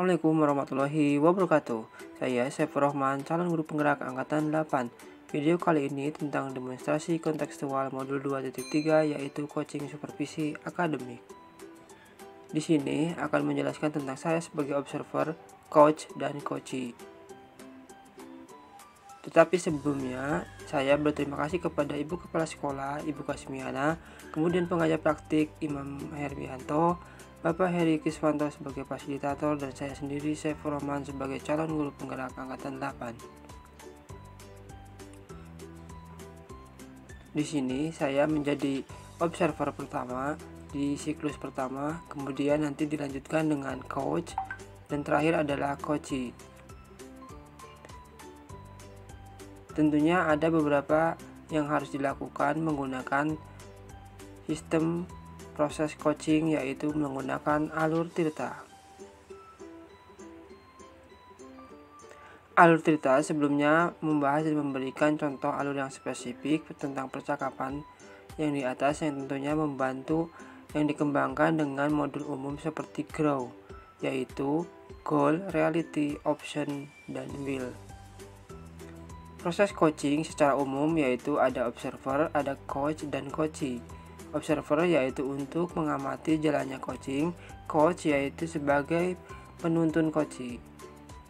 Assalamualaikum warahmatullahi wabarakatuh. Saya Saifur Rahman, calon guru penggerak angkatan 8. Video kali ini tentang demonstrasi kontekstual modul 2.3 yaitu coaching supervisi akademik. Di sini akan menjelaskan tentang saya sebagai observer, coach, dan coachee. Tetapi sebelumnya, saya berterima kasih kepada Ibu Kepala Sekolah, Ibu Kasmiana, kemudian pengajar praktik Imam Herbianto, Bapak Heri Kiswanto sebagai fasilitator, dan saya sendiri Saifur Rahman sebagai calon guru penggerak angkatan 8. Di sini saya menjadi observer pertama di siklus pertama, kemudian nanti dilanjutkan dengan coach, dan terakhir adalah coachee. Tentunya ada beberapa yang harus dilakukan menggunakan sistem proses coaching, yaitu menggunakan alur tirta. Alur tirta sebelumnya membahas dan memberikan contoh alur yang spesifik tentang percakapan yang di atas, yang tentunya membantu yang dikembangkan dengan modul umum seperti grow, yaitu goal, reality, option, dan will. Proses coaching secara umum yaitu ada observer, ada coach, dan coachee. Observer yaitu untuk mengamati jalannya coaching, coach yaitu sebagai penuntun coachee.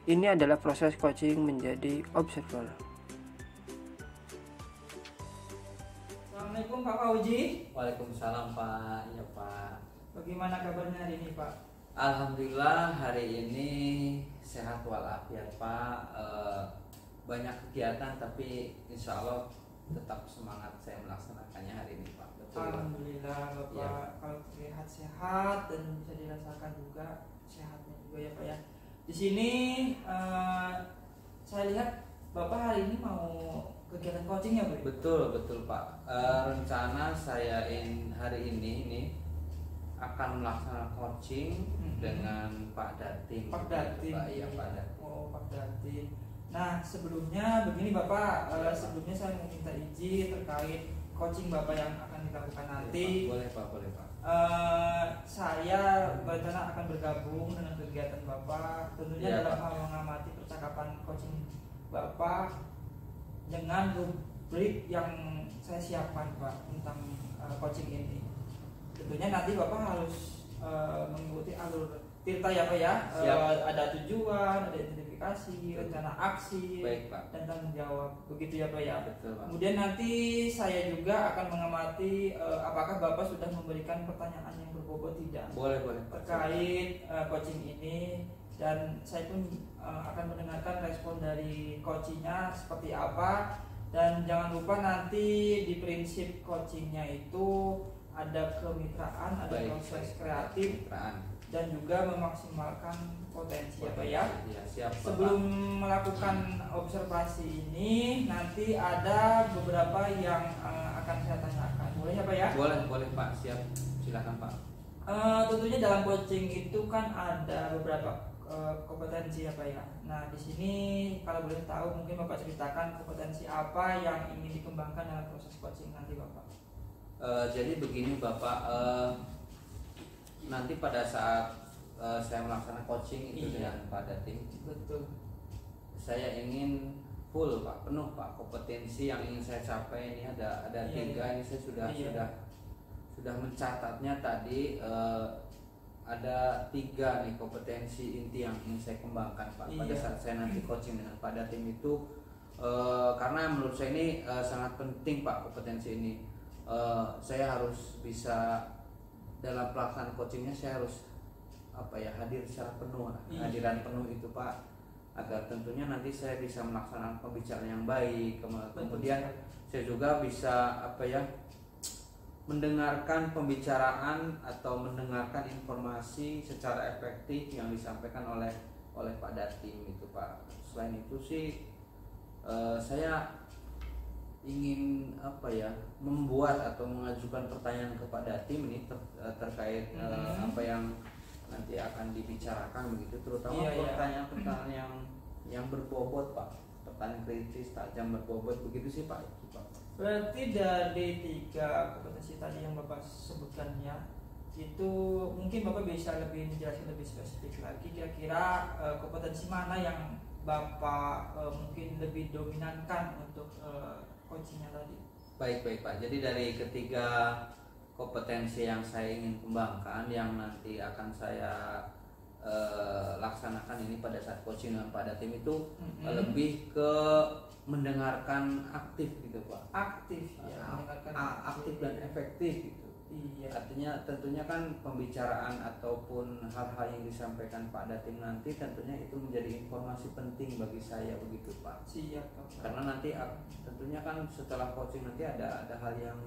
Ini adalah proses coaching menjadi observer. Assalamualaikum Pak Fauji. Waalaikumsalam Pak. Ya Pak. Bagaimana kabarnya hari ini Pak? Alhamdulillah hari ini sehat walafiat Pak. Banyak kegiatan tapi insya Allah tetap semangat saya melaksanakannya hari ini Pak. Betul. Alhamdulillah Bapak ya. Kalau terlihat sehat dan bisa dirasakan juga sehatnya juga ya Pak ya. Di sini saya lihat Bapak hari ini mau kegiatan coaching ya Pak? Betul Pak. Rencana saya hari ini akan melaksanakan coaching dengan Pak Datin. Pak Datin. Iya Pak Datin. Oh Pak Datin. Nah sebelumnya begini Bapak, sebelumnya saya mau minta izin terkait coaching Bapak yang akan dilakukan nanti. Boleh Pak. Saya berencana akan bergabung dengan kegiatan Bapak, tentunya dalam hal mengamati percakapan coaching Bapak dengan rubrik yang saya siapkan Pak tentang coaching ini. Tentunya nanti Bapak harus mengikuti alur tirta ya Pak ya. Ada tujuan, ada identifikasi, rencana aksi, baik, Pak, dan tanggung jawab. Begitu ya Pak ya. Betul, Pak. Kemudian nanti saya juga akan mengamati apakah Bapak sudah memberikan pertanyaan yang berbobot tidak. Boleh terkait coaching ini, dan saya pun akan mendengarkan respon dari coachingnya seperti apa. Dan jangan lupa nanti di prinsip coachingnya itu ada kemitraan, ada proses kreatif, dan juga memaksimalkan potensi ya Pak ya. Siap, Pak. Sebelum melakukan observasi ini, nanti ada beberapa yang akan saya tanyakan. Boleh ya Pak ya? Boleh Pak, siap. Silakan Pak. Tentunya dalam coaching itu kan ada beberapa kompetensi ya Pak ya. Nah di sini kalau boleh tahu mungkin Bapak ceritakan kompetensi apa yang ingin dikembangkan dalam proses coaching nanti Bapak. Jadi begini Bapak, nanti pada saat saya melaksanakan coaching itu dengan Pak Datin, betul, saya ingin full Pak, penuh Pak, kompetensi yang ingin saya capai ini ada tiga. Ini saya sudah mencatatnya tadi. Ada 3 nih kompetensi inti yang ingin saya kembangkan Pak pada saat saya nanti coaching dengan Pak Datin itu, karena menurut saya ini sangat penting Pak kompetensi ini. Saya harus bisa dalam pelaksanaan coachingnya, saya harus hadir secara penuh, hadiran penuh itu Pak, agar tentunya nanti saya bisa melaksanakan pembicaraan yang baik. Kemudian saya juga bisa mendengarkan pembicaraan atau mendengarkan informasi secara efektif yang disampaikan oleh Pak Datin itu Pak. Selain itu sih saya ingin membuat atau mengajukan pertanyaan kepada tim ini terkait apa yang nanti akan dibicarakan begitu, terutama pertanyaan-pertanyaan yang berbobot Pak, pertanyaan kritis, tajam, berbobot begitu sih Pak. Berarti dari 3 kompetensi tadi yang Bapak sebutkannya, itu mungkin Bapak bisa lebih menjelaskan lebih spesifik lagi kira-kira kompetensi mana yang Bapak mungkin lebih dominankan untuk coachingnya tadi. Baik Pak. Jadi dari ketiga kompetensi yang saya ingin kembangkan yang nanti akan saya laksanakan ini pada saat coaching dengan pada tim itu lebih ke mendengarkan aktif gitu Pak. Aktif ya, mendengarkan aktif dan efektif gitu. Iya. Artinya tentunya kan pembicaraan ataupun hal-hal yang disampaikan pada tim nanti tentunya itu menjadi informasi penting bagi saya begitu Pak. Siap Pak. Karena nanti tentunya kan setelah coaching nanti ada hal yang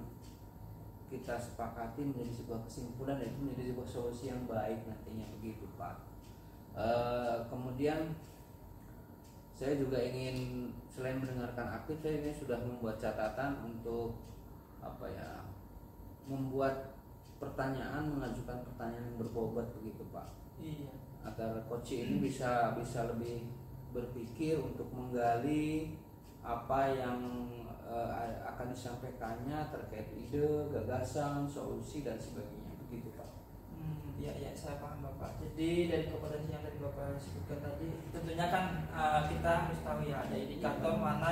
kita sepakati menjadi sebuah kesimpulan dan itu menjadi sebuah solusi yang baik nantinya begitu Pak. Kemudian saya juga ingin selain mendengarkan aktif, saya ini sudah membuat catatan untuk membuat pertanyaan, mengajukan pertanyaan yang berbobot begitu Pak. Iya. Agar coach ini bisa lebih berpikir untuk menggali apa yang akan disampaikannya terkait ide, gagasan, solusi dan sebagainya begitu Pak. Ya saya paham Bapak. Jadi dari kompetensi yang tadi Bapak sebutkan tadi, tentunya kan kita harus tahu ya ada indikator mana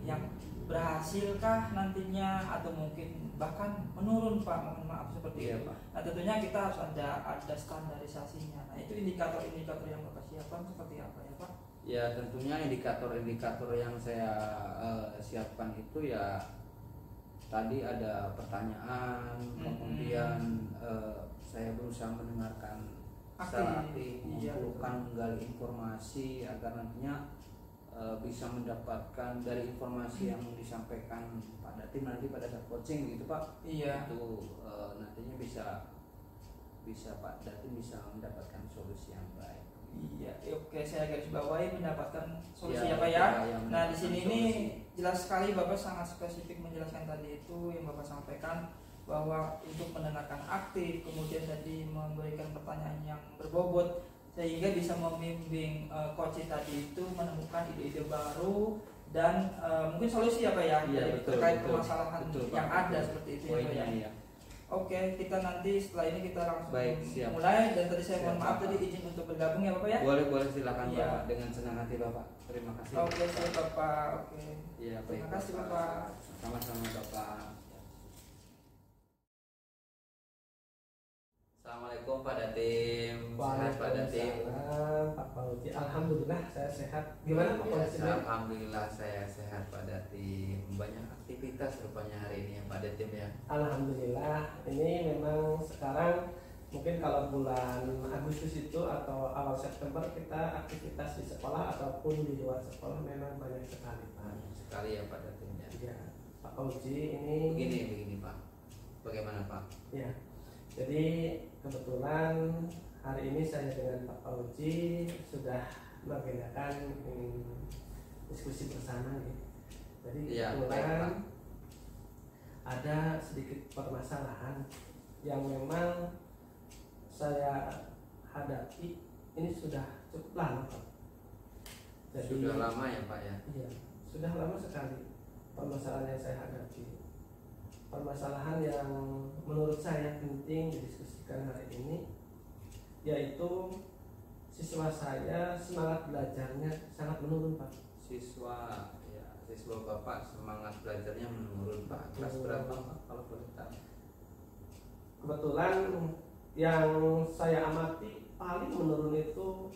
yang berhasilkah nantinya atau mungkin bahkan menurun Pak, mohon maaf seperti itu. Pak. Nah tentunya kita harus ada standarisasinya. Nah itu indikator-indikator yang Bapak siapkan seperti apa ya Pak? Ya tentunya indikator-indikator yang saya siapkan itu ya tadi ada pertanyaan, kemudian saya berusaha mendengarkan secara aktif, mengumpulkan, menggali informasi agar nantinya bisa mendapatkan dari informasi yang disampaikan pada tim nanti pada saat coaching gitu Pak. Iya. Itu nantinya bisa Pak Datin bisa mendapatkan solusi yang baik. Iya, oke saya garis bawahi mendapatkan solusi ya Pak ya. Nah di sini ini jelas sekali Bapak sangat spesifik menjelaskan tadi itu yang Bapak sampaikan bahwa untuk mendengarkan aktif, kemudian tadi memberikan pertanyaan yang berbobot sehingga bisa membimbing coach tadi itu menemukan ide-ide baru dan mungkin solusi ya Pak ya, terkait permasalahan yang ada seperti itu ya Pak ya. Iya. Oke, kita nanti setelah ini kita langsung siap. mulai dan tadi saya mohon maaf tadi izin untuk bergabung ya Bapak ya. Boleh silakan Bapak dengan senang hati Bapak. Terima kasih. Oke, siap Bapak. Oke. Iya, Terima kasih Bapak. Sama-sama Bapak. Assalamualaikum Pak Datim. Sehat Pak Datim. Pak Fauzi. Alhamdulillah saya sehat. Gimana Pak Fauzi? Alhamdulillah saya sehat Pak Datim. Banyak aktivitas rupanya hari ini ya Pak Datim ya. Alhamdulillah. Ini memang sekarang mungkin kalau bulan Agustus itu atau awal September kita aktivitas di sekolah ataupun di luar sekolah memang banyak sekali Pak. Sekali ya Pak Datim ya. Ya, Pak Fauzi ini. Begini Pak. Bagaimana Pak? Ya. Jadi kebetulan hari ini saya dengan Pak Fauzi sudah mengagendakan diskusi bersama nih. Jadi kebetulan ada sedikit permasalahan yang memang saya hadapi ini sudah cukup lama Pak. Jadi, sudah lama ya Pak ya? Iya, sudah lama sekali permasalahan yang saya hadapi. Permasalahan yang menurut saya penting didiskusikan hari ini yaitu siswa saya semangat belajarnya sangat menurun Pak. Siswa Bapak semangat belajarnya menurun Pak. Kelas berapa Pak kalau boleh tahu? Kebetulan yang saya amati paling menurun itu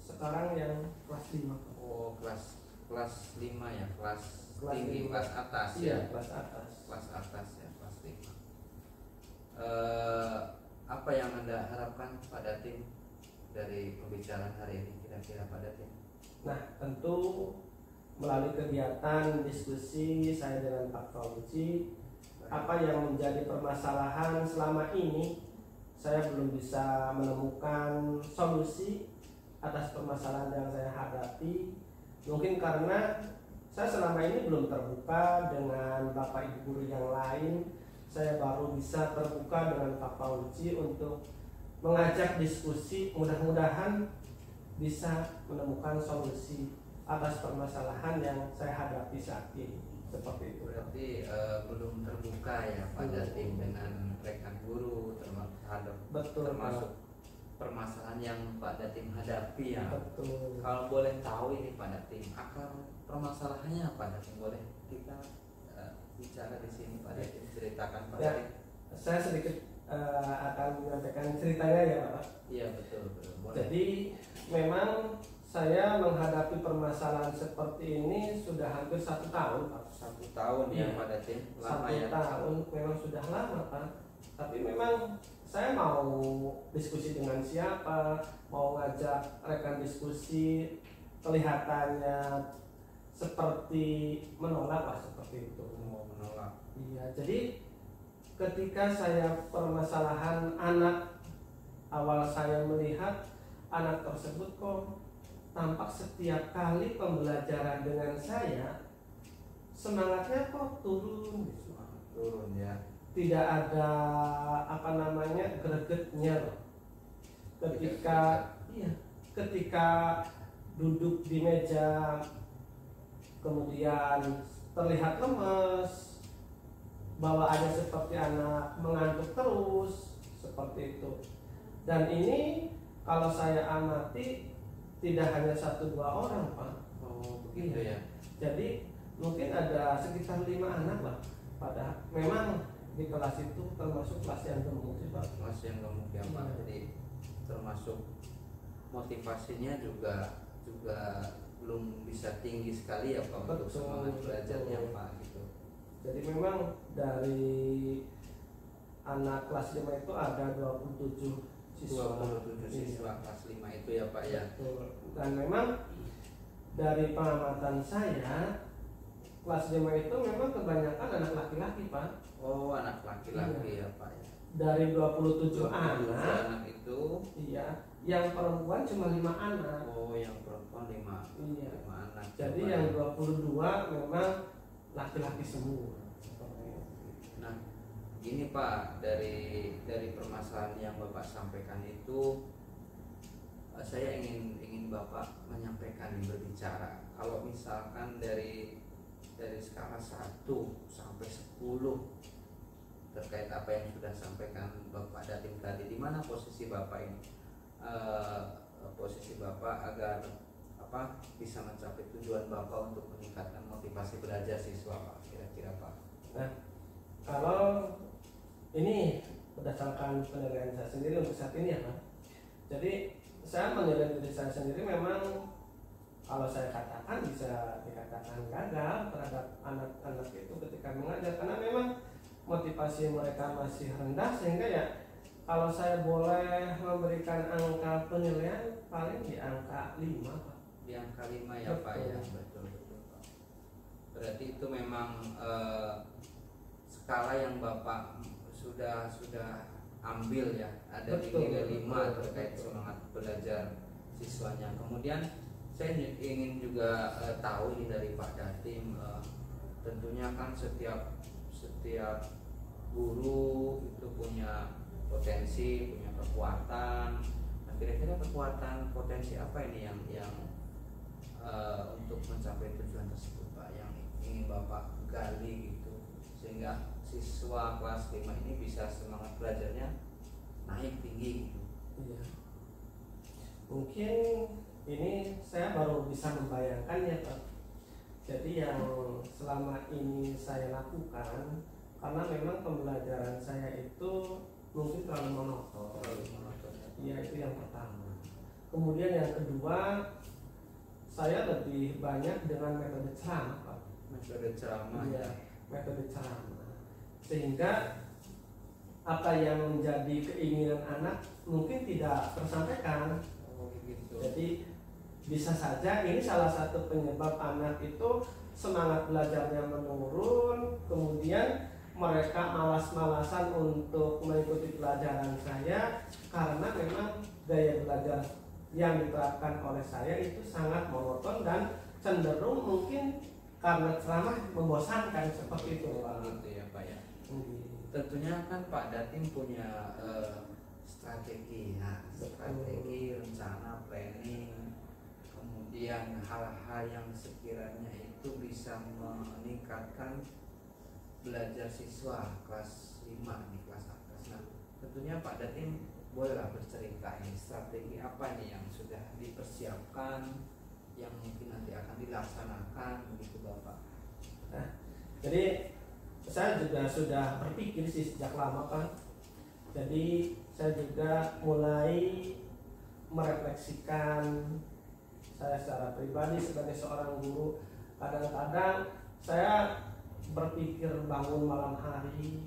sekarang yang kelas 5 Pak. Oh kelas 5 ya, kelas tinggi, 5. kelas atas iya, ya. Kelas atas Ya, kelas 5. Apa yang Anda harapkan pada tim dari pembicaraan hari ini kira-kira pada tim? Nah tentu melalui kegiatan diskusi saya dengan Pak Fauzi, apa yang menjadi permasalahan selama ini saya belum bisa menemukan solusi atas permasalahan yang saya hadapi. Mungkin karena saya selama ini belum terbuka dengan Bapak Ibu guru yang lain. Saya baru bisa terbuka dengan Pak Fauzi untuk mengajak diskusi, mudah-mudahan bisa menemukan solusi atas permasalahan yang saya hadapi saat ini. Seperti itu. Berarti belum terbuka ya pada tim dengan rekan guru terhadap Betul, termasuk permasalahan yang Pak Datim hadapi ya. Betul. Kalau boleh tahu ini Pak Datim, akar permasalahannya Pak Datim, boleh kita bicara di sini Pak Datim, ceritakan Pak Datim. Saya sedikit akan menyampaikan ceritanya ya Pak. Iya betul, boleh. Jadi memang saya menghadapi permasalahan seperti ini sudah hampir 1 tahun Pak. 1 tahun ya Pak Datim, lama 1 ya. tahun memang sudah lama Pak. Tapi memang saya mau diskusi dengan siapa, mau ngajak rekan diskusi, kelihatannya seperti menolak Pak, seperti itu. Mau menolak. Iya, jadi ketika saya permasalahan anak, awal saya melihat anak tersebut kok tampak setiap kali pembelajaran dengan saya semangatnya kok turun gitu. Turun ya. Tidak ada gregetnya loh. Ketika duduk di meja kemudian terlihat lemes, bawaannya seperti anak mengantuk terus, seperti itu. Dan ini kalau saya amati tidak hanya 1-2 orang Pak. Oh begitu ya. Jadi mungkin ada sekitar 5 anak lah. Pada memang di kelas itu termasuk kelas yang gemuk sih Pak. Kelas yang gemuk ya Pak. Jadi termasuk motivasinya juga belum bisa tinggi sekali ya Pak untuk semangat belajarnya Pak gitu. Jadi memang dari anak kelas 5 itu ada 27 siswa. 27 siswa kelas 5 itu ya Pak ya. Betul. Dan memang dari pengamatan saya kelas 5 itu memang kebanyakan anak laki-laki Pak. Oh anak laki-laki ya Pak ya. Dari 27 anak itu iya, yang perempuan cuma 5 anak. Oh yang perempuan 5 anak. Jadi yang 22 memang laki-laki semua. Nah gini Pak, dari permasalahan yang Bapak sampaikan itu saya ingin Bapak menyampaikan, berbicara. Kalau misalkan dari skala 1 sampai 10 terkait apa yang sudah sampaikan Bapak Datim tadi, di mana posisi Bapak ini? Posisi Bapak agar bisa mencapai tujuan Bapak untuk meningkatkan motivasi belajar siswa Pak, kira-kira Pak. Nah, kalau ini berdasarkan penilaian saya sendiri untuk saat ini ya Pak. Jadi saya menilai diri saya sendiri memang kalau saya katakan bisa dikatakan gagal terhadap anak-anak itu ketika mengajar, karena memang motivasi mereka masih rendah, sehingga ya kalau saya boleh memberikan angka penilaian paling di angka 5 Pak. Di angka 5 ya Pak ya, betul Pak. Berarti itu memang skala yang Bapak sudah ambil ya, ada di nilai 5 terkait semangat belajar siswanya. Kemudian saya ingin juga tahu ini dari Pak Datim, tentunya kan setiap guru itu punya potensi, punya kekuatan. Nah, kira-kira kekuatan potensi apa ini yang untuk mencapai tujuan tersebut Pak, yang ingin Bapak gali gitu, sehingga siswa kelas 5 ini bisa semangat belajarnya naik tinggi gitu. Iya. Mungkin ini saya baru bisa membayangkan ya Pak. Jadi yang selama ini saya lakukan, karena memang pembelajaran saya itu mungkin terlalu monoton. Iya, itu yang pertama. Kemudian yang kedua, saya lebih banyak dengan metode ceramah Pak. Metode ceramah. Iya, metode ceramah. Sehingga apa yang menjadi keinginan anak mungkin tidak tersampaikan. Oh gitu. Jadi bisa saja ini salah satu penyebab anak itu semangat belajarnya menurun, kemudian mereka malas-malasan untuk mengikuti pelajaran saya karena memang gaya belajar yang diterapkan oleh saya itu sangat monoton dan cenderung mungkin karena ceramah membosankan, seperti itu Pak. Gitu ya Pak ya. Tentunya kan Pak Datim punya strategi, strategi, rencana, planning, kemudian hal-hal yang sekiranya itu bisa meningkatkan belajar siswa kelas 5 nih, kelas atas. Nah, tentunya Pak Datim bolehlah bercerita ini strategi apa nih yang sudah dipersiapkan yang mungkin nanti akan dilaksanakan begitu Bapak. Nah, jadi saya juga sudah berpikir sih sejak lama Pak. Jadi saya juga mulai merefleksikan saya secara pribadi sebagai seorang guru. Kadang-kadang saya berpikir bangun malam hari,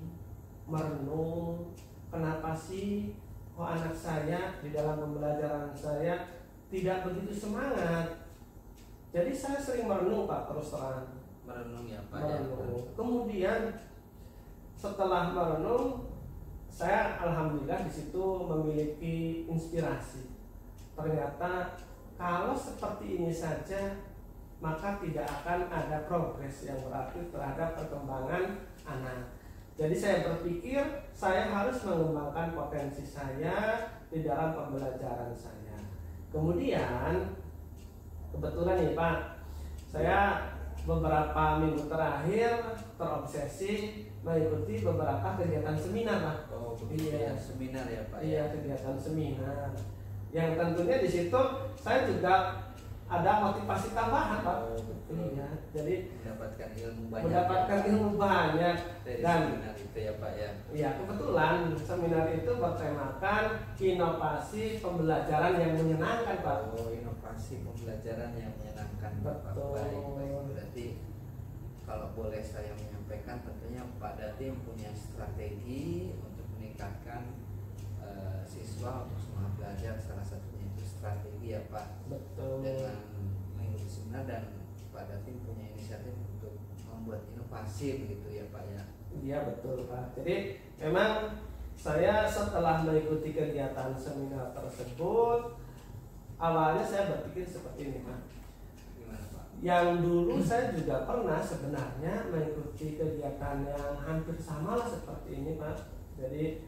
merenung, kenapa sih kok anak saya di dalam pembelajaran saya tidak begitu semangat. Jadi saya sering merenung Pak, terus terang. Merenung ya Pak. Merenung. Kemudian setelah merenung, saya alhamdulillah di situ memiliki inspirasi. Ternyata kalau seperti ini saja, maka tidak akan ada progres yang berarti terhadap perkembangan anak. Jadi saya berpikir saya harus mengembangkan potensi saya di dalam pembelajaran saya. Kemudian kebetulan nih Pak, saya beberapa minggu terakhir terobsesi mengikuti beberapa kegiatan seminar Pak. Oh, iya, seminar ya Pak. Iya, kegiatan seminar. Yang tentunya di situ saya juga ada motivasi tambahan Pak. Oh, betul. Iya, jadi mendapatkan ilmu banyak. Mendapatkan ilmu banyak dari dan seminar itu ya Pak ya. Iya, kebetulan seminar itu bertemakan inovasi pembelajaran yang menyenangkan Pak. Oh, inovasi pembelajaran yang menyenangkan Bapak. Betul. Baik. Berarti kalau boleh saya menyampaikan, tentunya Pak Dati mempunyai strategi untuk meningkatkan siswa untuk semangat belajar. Salah satunya itu strategi ya Pak. Betul. Dengan mengikuti seminar, dan Pak Dati punya inisiatif untuk membuat inovasi begitu ya Pak ya. Iya betul Pak. Jadi memang saya setelah mengikuti kegiatan seminar tersebut, awalnya saya berpikir seperti ini Pak. Gimana Pak? Yang dulu saya juga pernah sebenarnya mengikuti kegiatan yang hampir sama lah seperti ini Pak. Jadi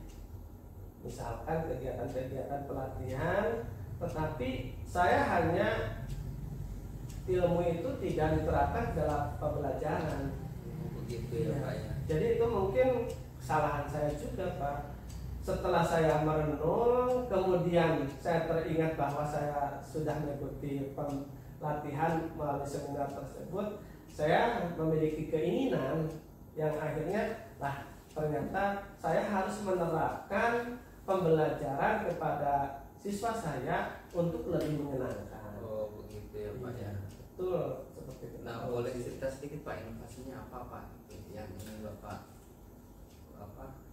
misalkan kegiatan-kegiatan pelatihan, tetapi saya hanya ilmu itu tidak diterapkan dalam pembelajaran. Begitu ya Pak ya. Jadi itu mungkin kesalahan saya juga Pak. Setelah saya merenung, kemudian saya teringat bahwa saya sudah mengikuti pelatihan melalui seminar tersebut, saya memiliki keinginan yang akhirnya ternyata saya harus menerapkan pembelajaran kepada siswa saya untuk lebih menyenangkan. Oh begitu ya Pak ya. Betul seperti itu. Nah boleh cerita sedikit Pak, inovasinya apa Pak yang ingin Bapak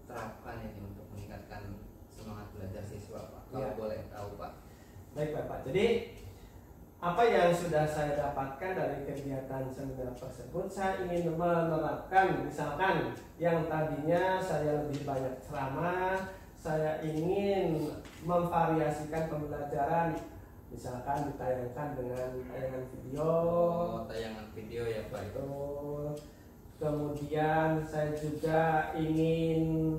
terapkan ini untuk meningkatkan semangat belajar siswa Pak? Kalau boleh tahu Pak. Baik Bapak. Jadi apa yang sudah saya dapatkan dari kegiatan seminar tersebut, saya ingin menerapkan. Misalkan yang tadinya saya lebih banyak ceramah, saya ingin memvariasikan pembelajaran, misalkan ditayangkan dengan tayangan video. Oh, tayangan video ya Pak. Betul. Kemudian saya juga ingin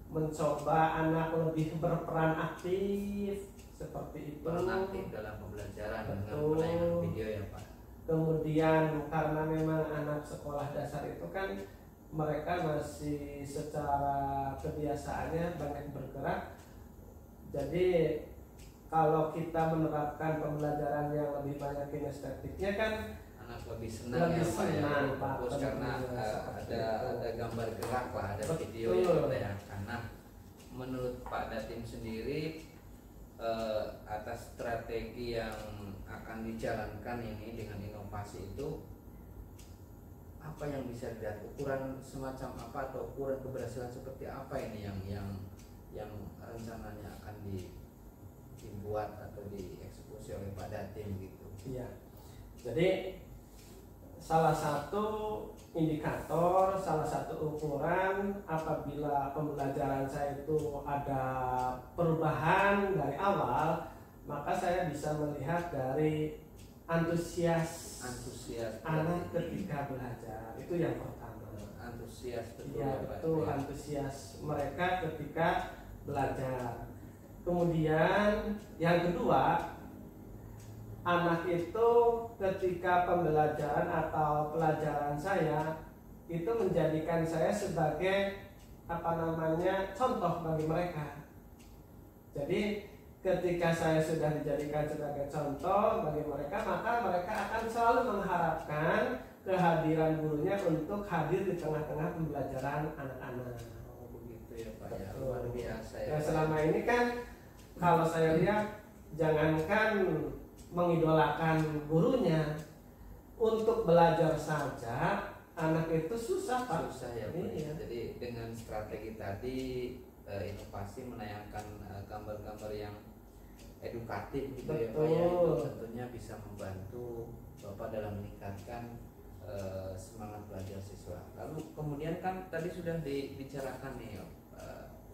mencoba anak lebih berperan aktif seperti itu. Peran aktif dalam pembelajaran. Betul. Dengan tayangan video ya Pak. Kemudian karena memang anak sekolah dasar itu kan mereka masih secara kebiasaannya banyak bergerak. Jadi kalau kita menerapkan pembelajaran yang lebih banyak kinestetiknya kan anak lebih senang lebih ya Pak ya, senang, Pak. fokus karena ada gambar gerak lah, ada Betul. video yang kita ya. Karena menurut Pak Datim sendiri atas strategi yang akan dijalankan ini dengan inovasi itu, apa yang bisa dilihat, ukuran semacam apa atau ukuran keberhasilan seperti apa ini yang rencananya akan dibuat atau dieksekusi oleh Pak Datim gitu. Iya. Jadi salah satu indikator, salah satu ukuran apabila pembelajaran saya itu ada perubahan dari awal, maka saya bisa melihat dari antusias anak ketika belajar. Itu yang pertama. Antusias betul Iya, ya Pak. betul, antusias mereka ketika belajar. Kemudian yang kedua, anak itu ketika pembelajaran atau pelajaran saya itu menjadikan saya sebagai contoh bagi mereka. Jadi ketika saya sudah dijadikan sebagai contoh bagi mereka, maka mereka akan selalu mengharapkan kehadiran gurunya untuk hadir di tengah-tengah pembelajaran anak-anak. Begitu ya Pak ya, luar biasa ya. Ya selama ini kan kalau saya lihat, jangankan mengidolakan gurunya, untuk belajar saja anak itu susah Pak. Susah ya Pak. Iya. Jadi dengan strategi tadi, inovasi menayangkan gambar-gambar yang edukatif gitu ya Pak ya, itu tentunya bisa membantu Bapak dalam meningkatkan semangat belajar siswa. Lalu kemudian kan tadi sudah dibicarakan nih,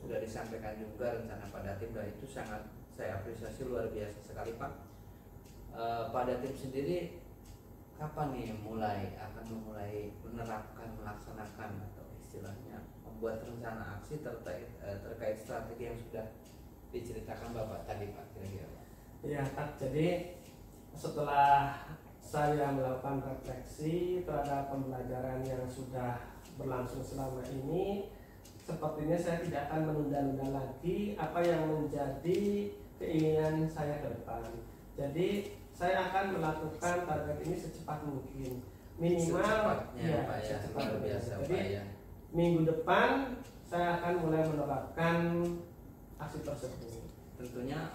sudah disampaikan juga rencana pada tim, dan itu sangat saya apresiasi, luar biasa sekali Pak. Pada tim sendiri kapan nih akan memulai menerapkan, melaksanakan, atau istilahnya membuat rencana aksi terkait strategi yang sudah diceritakan Bapak tadi Pak, kira-kira? Ya Pak, jadi setelah saya melakukan refleksi terhadap pembelajaran yang sudah berlangsung selama ini, sepertinya saya tidak akan menunda-nunda lagi apa yang menjadi keinginan saya ke depan. Jadi saya akan melakukan target ini secepat mungkin, minimal ya Pak ya, luar biasa Pak ya. Minggu depan saya akan mulai menerapkan aksi tersebut. Tentunya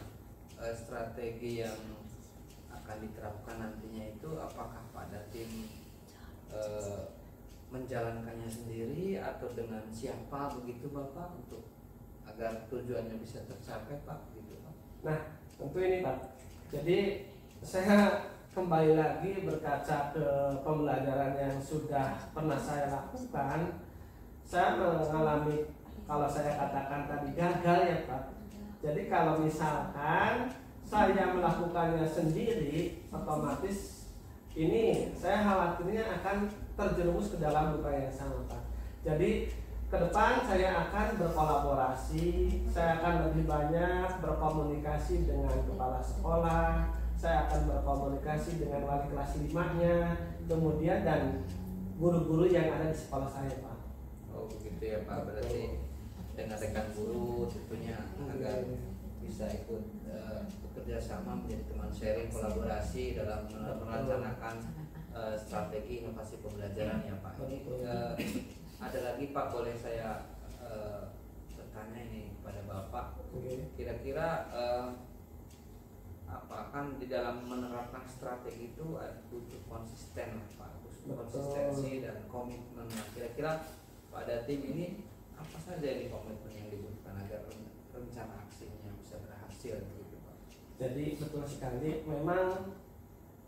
strategi yang akan diterapkan nantinya itu apakah pada tim menjalankannya sendiri atau dengan siapa begitu Bapak, untuk agar tujuannya bisa tercapai Pak, gitu Pak? Nah tentu ini Pak, jadi saya kembali lagi berkaca ke pembelajaran yang sudah pernah saya lakukan. Saya mengalami, kalau saya katakan tadi, gagal ya Pak. Jadi kalau misalkan saya melakukannya sendiri, otomatis ini saya khawatirnya akan terjerumus ke dalam luka yang sama Pak. Jadi ke depan saya akan berkolaborasi, saya akan lebih banyak berkomunikasi dengan kepala sekolah, saya akan berkomunikasi dengan wali kelas 5-nya, kemudian dan guru-guru yang ada di sekolah saya Pak. Oh begitu ya Pak, berarti dengan rekan guru tentunya agar bisa ikut bekerja sama, menjadi teman sharing, kolaborasi dalam merencanakan strategi inovasi pembelajaran ya Pak. Ada lagi Pak, boleh saya bertanya ini kepada Bapak, kira-kira apa kan di dalam menerapkan strategi itu butuh konsisten Pak, butuh konsistensi dan komitmen. Kira-kira pada tim ini apa saja ini komitmen yang dibutuhkan agar rencana aksinya bisa berhasil gitu Pak? Jadi betul sekali, memang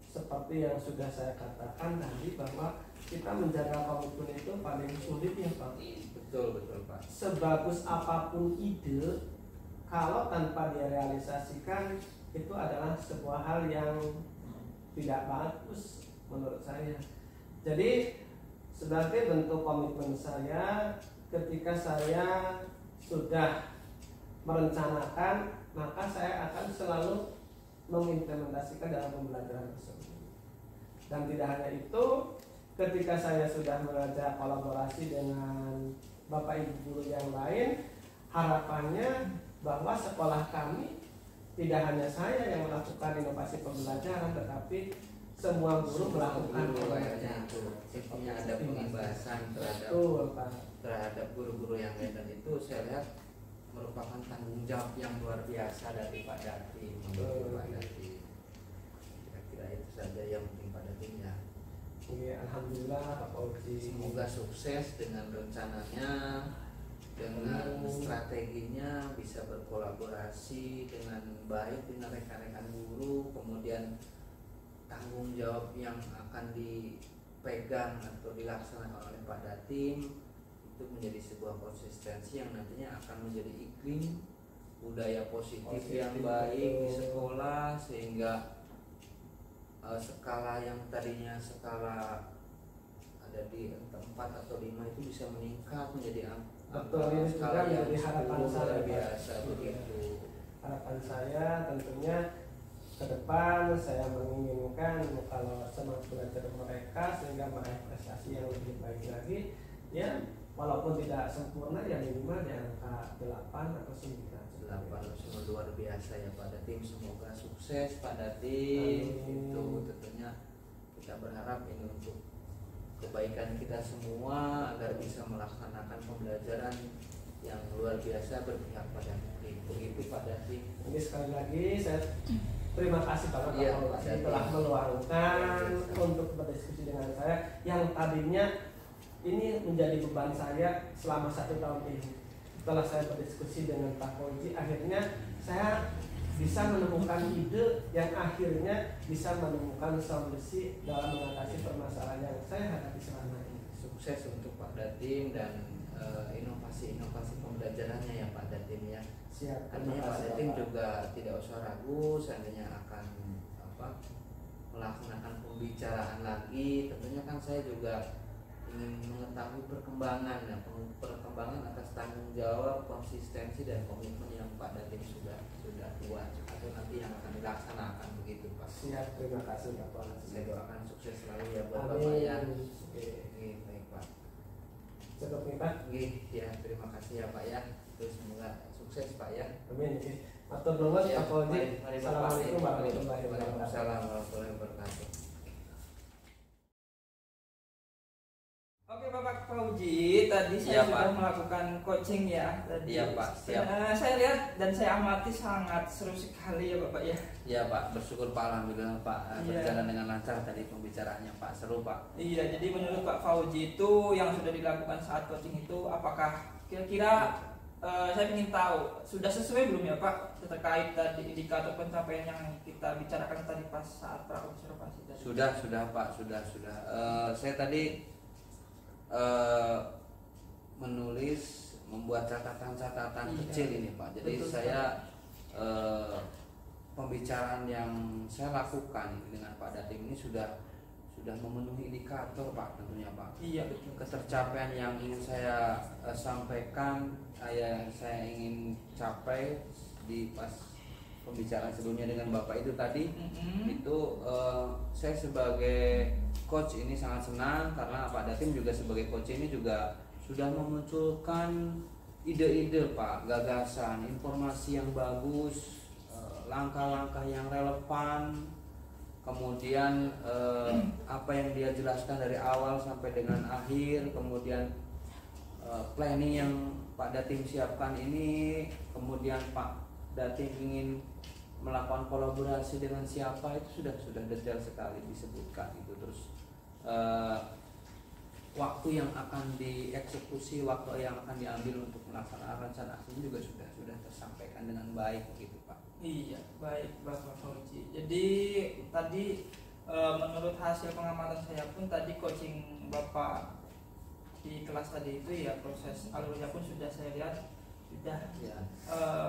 seperti yang sudah saya katakan tadi, bahwa kita menjaga komitmen itu paling sulit ya Pak. Betul Pak. Sebagus apapun ide, kalau tanpa direalisasikan, itu adalah sebuah hal yang tidak bagus menurut saya. Jadi sebagai bentuk komitmen saya, ketika saya sudah merencanakan, maka saya akan selalu mengimplementasikan dalam pembelajaran tersebut. Dan tidak hanya itu, ketika saya sudah mengajak kolaborasi dengan Bapak Ibu guru yang lain, harapannya bahwa sekolah kami tidak hanya saya yang melakukan inovasi pembelajaran, tetapi semua guru melakukan pembelajaran. Intinya ada pembahasan terhadap guru-guru yang lain, dan itu saya lihat merupakan tanggung jawab yang luar biasa dari Pak Dati, menurut Pak Dati. Kira-kira itu saja yang penting pada timnya. Alhamdulillah Pak Fauzi. Semoga sukses dengan rencananya, dengan strateginya, bisa berkolaborasi dengan baik dengan rekan-rekan guru, kemudian tanggung jawab yang akan dipegang atau dilaksanakan oleh Pak Datim itu menjadi sebuah konsistensi yang nantinya akan menjadi iklim budaya positif yang baik di sekolah, sehingga skala yang tadinya skala ada di 4 atau 5 itu bisa meningkat menjadi skala yang menjadi harapan saya biasa begitu. Harapan saya tentunya ke depan saya menginginkan kalau semangat belajar mereka sehingga meraih prestasi yang lebih baik lagi, ya walaupun tidak sempurna ya minimal di angka 8 atau 9. 8 semua luar biasa ya pada tim, semoga sukses pada tim. Itu tentunya kita berharap ini untuk kebaikan kita semua agar bisa melaksanakan pembelajaran yang luar biasa berpihak pada tim. Begitu pada tim. Ini sekali lagi saya terima kasih banget Iya, Pak Fauzi telah meluangkan untuk berdiskusi dengan saya yang tadinya ini menjadi beban saya selama 1 tahun ini. Setelah saya berdiskusi dengan Pak Fauzi, akhirnya saya bisa menemukan ide yang akhirnya bisa menemukan solusi dalam mengatasi permasalahan yang saya hadapi selama ini. Sukses untuk Pak Datim dan inovasi-inovasi pembelajarannya ya Pak Datim ya. Siap. Artinya Pak Datim juga tidak usah ragu seandainya akan melaksanakan pembicaraan lagi. Tentunya kan saya juga ingin mengetahui perkembangan atas tanggung jawab, konsistensi dan komitmen yang Pak Datim sudah buat atau nanti yang akan dilaksanakan begitu Pak. Siap, terima kasih Bapak. Saya doakan sukses selalu ya buat Bapak ya. Baik Pak. Cukup nih Pak. Ya, terima kasih ya Pak ya. Terus semoga sukses Pak ya. Amin. Matur nuwun Pak Fauzi. Assalamualaikum warahmatullahi wabarakatuh. Waalaikumsalam warahmatullahi wabarakatuh. Oke Bapak Fauzi, tadi saya Ya, sudah Pak. melakukan coaching ya tadi. Iya, Pak. Siap. Saya lihat dan saya amati sangat seru sekali ya Bapak ya. Ya Pak, bersyukur Pak alhamdulillah Pak Iya. berjalan dengan lancar tadi pembicaraannya Pak, seru Pak. Iya, jadi menurut Pak Fauzi itu yang sudah dilakukan saat coaching itu apakah kira-kira saya ingin tahu sudah sesuai belum ya Pak terkait tadi indikator pencapaian yang kita bicarakan tadi pas saat praobservasi tadi? Sudah Pak, sudah. Saya tadi membuat catatan-catatan Iya. kecil ini Pak. Jadi Betul, saya pembicaraan yang saya lakukan dengan Pak Datim ini sudah memenuhi indikator Pak tentunya Pak. Iya betul. Ketercapaian yang ingin saya sampaikan, yang saya ingin capai di pas pembicaraan sebelumnya dengan Bapak itu tadi, itu saya sebagai coach ini sangat senang karena Pak Datim juga sebagai coach ini juga sudah memunculkan ide-ide Pak, gagasan, informasi yang bagus, langkah-langkah yang relevan, kemudian apa yang dia jelaskan dari awal sampai dengan akhir, kemudian planning yang Pak Datim siapkan ini, kemudian Pak Datim ingin melakukan kolaborasi dengan siapa, itu sudah detail sekali disebutkan itu. Terus waktu yang akan dieksekusi, waktu yang akan diambil untuk melaksanakan rencana aksi juga sudah tersampaikan dengan baik begitu Pak. Iya, baik Bapak Fauzi. Jadi tadi menurut hasil pengamatan saya pun tadi coaching Bapak di kelas tadi itu ya proses alurnya pun sudah saya lihat sudah Ya.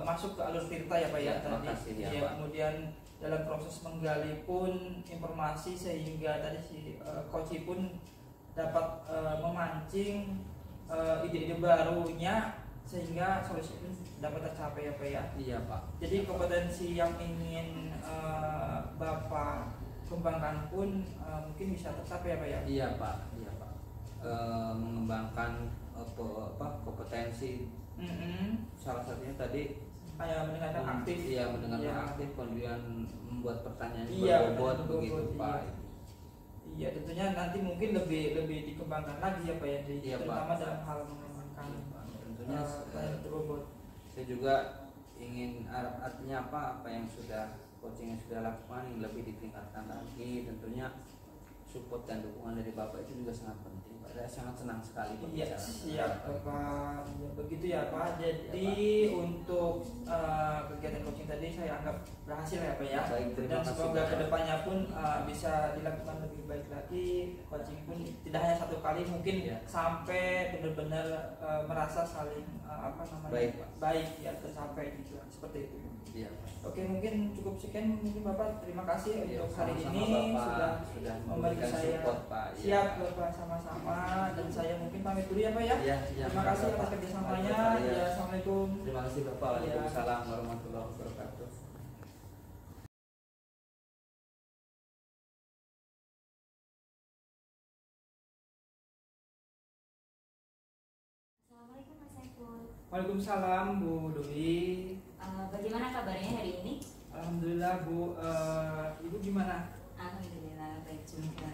Masuk ke alur tirta ya Pak ya, tadi. Makasih, ya, Ya, Pak. kemudian dalam proses menggali pun informasi sehingga tadi si coach pun dapat memancing ide-ide barunya sehingga solusi pun dapat tercapai ya Pak ya. Iya Pak. Jadi kompetensi yang ingin Bapak kembangkan pun mungkin bisa tercapai ya Pak ya. Iya Pak. Mengembangkan kompetensi, salah satunya tadi mendengarkan aktif. Iya, mendengarkan Iya. aktif, kemudian membuat pertanyaan Iya, berbobot benar, begitu berbobot, Pak. Iya, tentunya nanti mungkin lebih dikembangkan lagi ya Pak ya, Iya, terutama Pak. dalam hal mengembangkan Tentunya pertanyaan berbobot. saya juga ingin artinya apa yang sudah coaching yang sudah lakukan yang lebih ditingkatkan lagi. Tentunya support dan dukungan dari Bapak itu juga sangat penting Pak. Saya sangat senang sekali Iya, berbicara dengan siap Bapak. Bapak. Ya, begitu ya Pak. Jadi untuk kegiatan coaching tadi saya anggap berhasil ya Pak ya. Baik, terima Dan kasih, semoga Pak. kedepannya pun bisa dilakukan lebih baik lagi. Coaching pun tidak hanya satu kali, mungkin Ya. sampai benar-benar merasa saling Baik, Pak. baik ya tercapai gitu seperti itu. Iya. Oke, mungkin cukup sekian mungkin Bapak. Terima kasih Iya, untuk hari sama-sama, ini Bapak. sudah memberi memberikan saya support Pak. Iya. siap Bapak sama-sama, dan saya mungkin pamit dulu ya Pak ya. Iya, iya, Terima kasih Bapak. atas kerjasamanya. Iya. Ya, assalamualaikum. Terima kasih Bapak. Iya. Waalaikumsalam warahmatullahi wabarakatuh. Waalaikumsalam Bu Dwi. Bagaimana kabarnya hari ini? Alhamdulillah Bu. Ibu gimana? Alhamdulillah baik juga.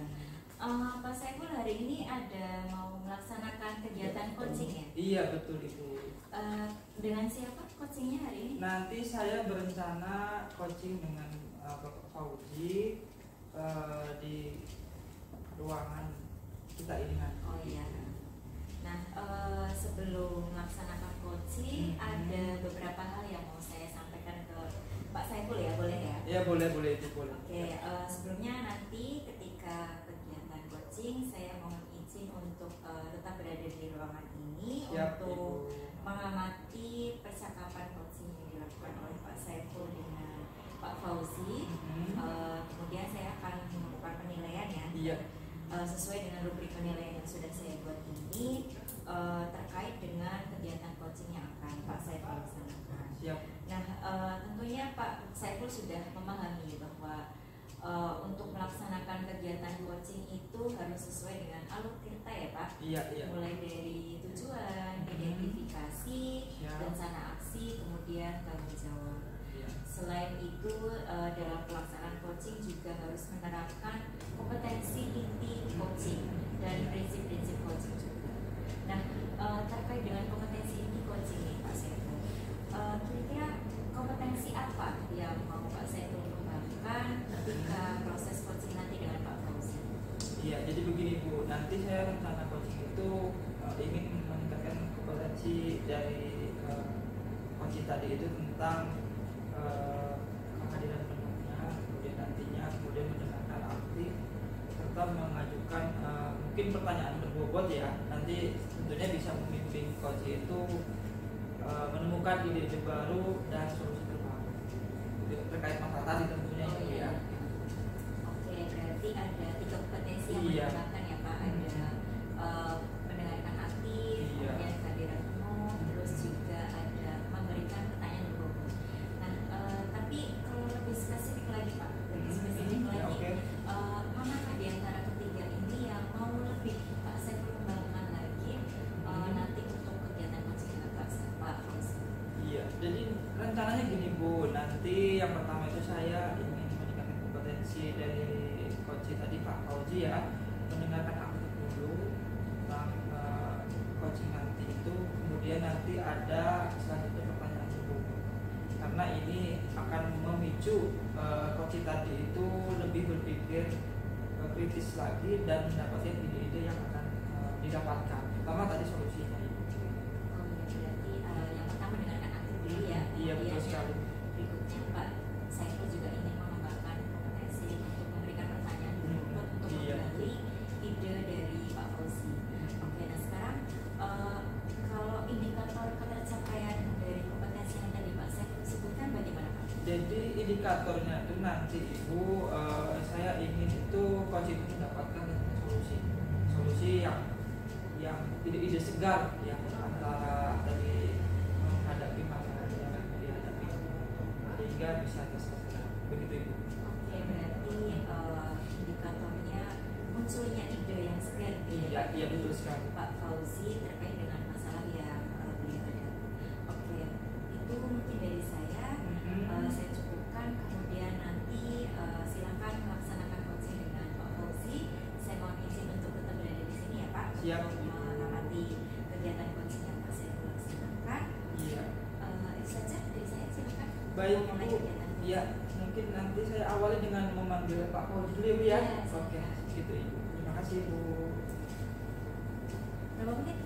Pak Saiful, hari ini ada mau melaksanakan kegiatan coaching ya? Iya betul Ibu. Dengan siapa coachingnya hari ini? Nanti saya berencana coaching dengan Bapak Fauzi di ruangan kita ini nanti. Oh iya. Nah, sebelum melaksanakan coaching ada beberapa hal yang mau saya sampaikan ke Pak Saiful ya, boleh ya? Iya boleh Ibu, boleh. Oke, sebelumnya nanti ketika kegiatan coaching saya mohon izin untuk tetap berada di ruangan ini. Siap, untuk Ibu. mengamati percakapan coaching yang dilakukan oleh Pak Saiful dengan Pak Fauzi. Kemudian saya akan melakukan penilaian ya. Iya. Sesuai dengan rubrik penilaian yang sudah saya buat ini terkait dengan kegiatan coaching yang akan Pak Saiful laksanakan. Siap. Nah, tentunya Pak Saiful sudah memahami bahwa untuk melaksanakan kegiatan coaching itu harus sesuai dengan alur cerita ya Pak. Iya. Mulai dari tujuan, identifikasi, Siap. rencana aksi, kemudian tanggung jawab. Iya. Selain itu dalam pelaksanaan coaching juga harus menerapkan kompetensi inti coaching dan prinsip-prinsip coaching juga. Nah, terkait dengan kompetensi inti coaching nih Pak Saiful, kira-kira kompetensi apa yang mau Pak Saiful kembangkan ketika proses coaching nanti dengan Pak Fauzi? Iya, jadi begini Bu, nanti saya rencana coaching itu ingin meningkatkan kompetensi dari coaching tadi itu tentang kehadiran penuhnya, kemudian mendengarkan aktif, serta mengajukan mungkin pertanyaan berbobot ya. Nanti tentunya bisa membimbing coach itu menemukan ide-ide baru dan solusi terbaru terkait masalah tadi tentunya Oh, itu iya. ya. Oke, berarti ada 3 kompetensi yang Iya. dikembangkan ya Pak. Ada mendengarkan aktif, Iya. kemudian kehadiran penuh, terus juga ada memberikan pertanyaan berbobot. Nah, tapi kalau lebih spesifik lagi Pak, lebih spesifik Ya, lagi, oke. manakah di antara ketiga ini yang mau lebih Pak Saiful kembangkan lagi nanti untuk kegiatan coaching dengan Pak Fauzi? Iya, jadi rencananya gini Bu, nanti yang pertama itu saya ingin meningkatkan kompetensi dari coach tadi Pak Fauzi ya, mendengarkan aktif dulu tentang coaching nanti itu, kemudian nanti ada selanjutnya pertanyaan berbobot, karena ini akan memicu coach tadi itu lebih berpikir kritis lagi dan mendapatkan ide-ide yang akan didapatkan, terutama tadi solusinya itu. Oh iya, berarti yang pertama dengarkan aktif dulu ya. Iya, betul Kemudian sekali. berikutnya Pak Saiful juga ingin mengembangkan kompetensi untuk memberikan pertanyaan berbobot untuk Iya. menggali ide dari Pak Fauzi. Oke, nah sekarang kalau indikator ketercapaian dari kompetensi yang tadi Pak Saiful sebutkan bagaimana Pak? Jadi indikatornya itu nanti Ibu, saya ingin itu coach itu mendapatkan solusi yang ide-ide segar yang antara tadi menghadapi masalah yang dihadapi sehingga bisa terselesaikan. Begitu Ibu. Oke, berarti indikatornya munculnya ide yang segar gitu ya, Iya, dari betul sekali. Pak Fauzi terkait dengan masalah yang beliau hadapi. Oke, itu mungkin dari saya. Saya cukupkan, kemudian nanti silakan melaksanakan coaching dengan Pak Fauzi. Saya mohon izin untuk tetap berada di sini ya Pak. Siap. Untuk mengamati kegiatan coaching yang Pak saya laksanakan. Iya. Itu saja dari saya, silakan. Baik Mulai Ibu. kegiatan. Iya, mungkin nanti saya awali dengan memanggil Pak Fauzi dulu ya Bu ya. Iya, silakan. Oke, gitu Ibu. Terima kasih Ibu. Berapa menit?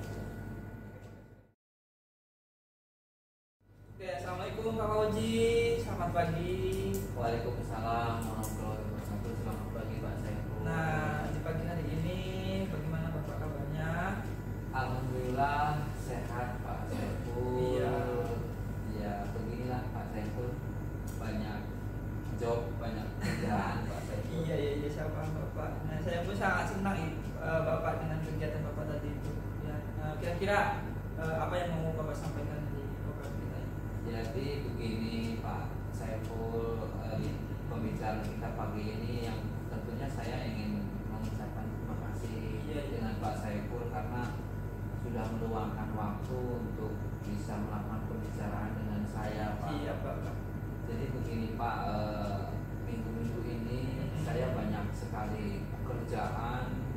Oke, assalamualaikum Pak Fauzi. Selamat pagi. Waalaikumsalam warahmatullahi wabarakatuh. Selamat pagi Pak Saiful. Nah, di pagi hari ini bagaimana Bapak kabarnya? Alhamdulillah sehat Pak Saiful. Iya. Ya beginilah Pak Saiful, banyak job, banyak kerjaan Pak Saiful. Iya, siapa Bapak. Nah, saya pun sangat senang Bapak dengan kegiatan Bapak tadi itu. Ya, kira-kira apa yang mau Bapak sampaikan di program kita ini? Jadi begini Pak Saiful, pembicaraan kita pagi ini yang tentunya saya ingin mengucapkan terima kasih Iya. dengan Pak Saiful karena sudah meluangkan waktu untuk bisa melakukan pembicaraan dengan saya, Pak. Iya, Pak. Jadi begini, Pak, minggu-minggu ini saya banyak sekali pekerjaan.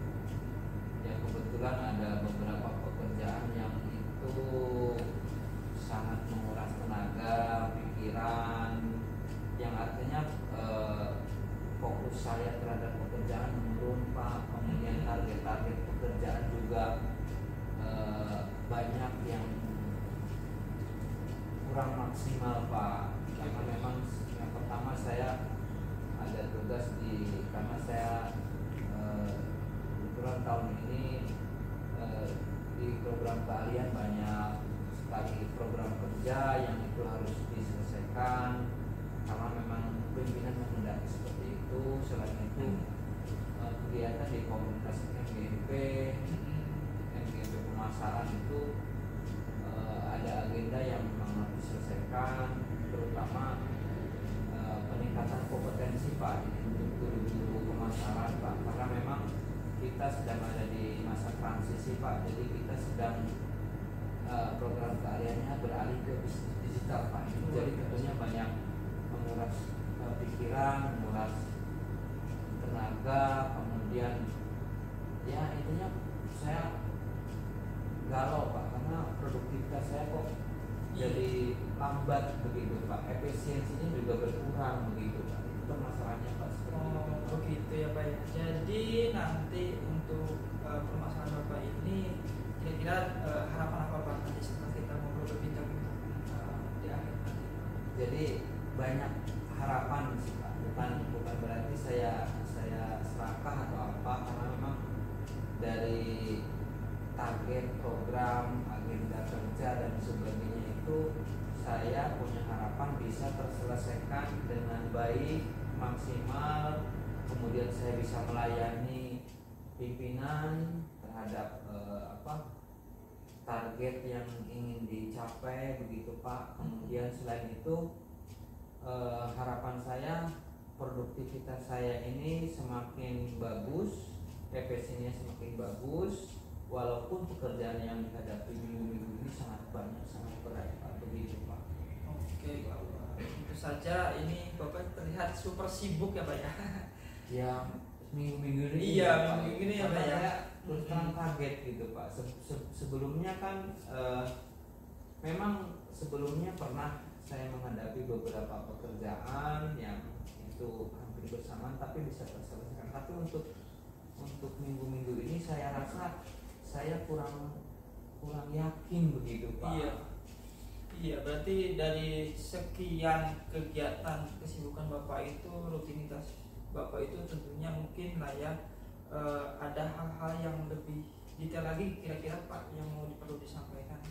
Ya kebetulan ada beberapa pekerjaan yang itu sangat menguras tenaga, pikiran, yang artinya fokus saya terhadap pekerjaan menurun, Pak. Kemudian target-target pekerjaan juga banyak yang kurang maksimal, Pak. Karena memang yang pertama saya ada tugas karena saya kebetulan tahun ini di program keahlian banyak sekali program kerja yang itu harus diselesaikan karena memang pimpinan menghendaki seperti itu. Selain itu kegiatan di komunitas MGMP pemasaran itu ada agenda yang memang harus diselesaikan, terutama peningkatan kompetensi, Pak, untuk guru-guru pemasaran, Pak, karena memang kita sedang ada di masa transisi, Pak. Jadi kita sedang program keahliannya beralih ke bisnis digital, Pak. Jadi tentunya banyak menguras pikiran, menguras tenaga, kemudian ya intinya saya galau, Pak, karena produktivitas saya kok jadi lambat begitu, Pak. Efisiensinya juga berkurang begitu, Pak. Itu masalahnya, Pak. Begitu ya, Pak. Jadi nanti untuk permasalahan Bapak ini kira-kira harapan apa, Pak, nanti setelah kita ngobrol berbincang-bincang di akhir nanti? Jadi banyak harapan sih, Pak. Bukan berarti saya serakah atau apa, karena memang dari target program, agenda kerja dan sebagainya itu saya punya harapan bisa terselesaikan dengan baik, maksimal. Kemudian saya bisa melayani pimpinan terhadap target yang ingin dicapai begitu, Pak. Kemudian selain itu harapan saya produktivitas saya ini semakin bagus, efisiensinya semakin bagus. Walaupun pekerjaan yang dihadapi minggu-minggu ini sangat banyak, sangat berat, Pak, begitu, Pak. Oke, Pak. Tentu saja ini Bapak terlihat super sibuk ya, Pak ya. Ya minggu-minggu ini. Iya, minggu ini ya, Pak ya. Terus terang kaget gitu, Pak. Sebelumnya kan memang sebelumnya pernah saya menghadapi beberapa pekerjaan yang itu hampir bersamaan tapi bisa terselesaikan. Tapi untuk minggu-minggu ini saya rasa saya kurang yakin begitu, Pak. Iya, berarti dari sekian kegiatan kesibukan Bapak itu, rutinitas Bapak itu tentunya mungkin lah ya ada hal-hal yang lebih detail lagi kira-kira, Pak, yang perlu disampaikan.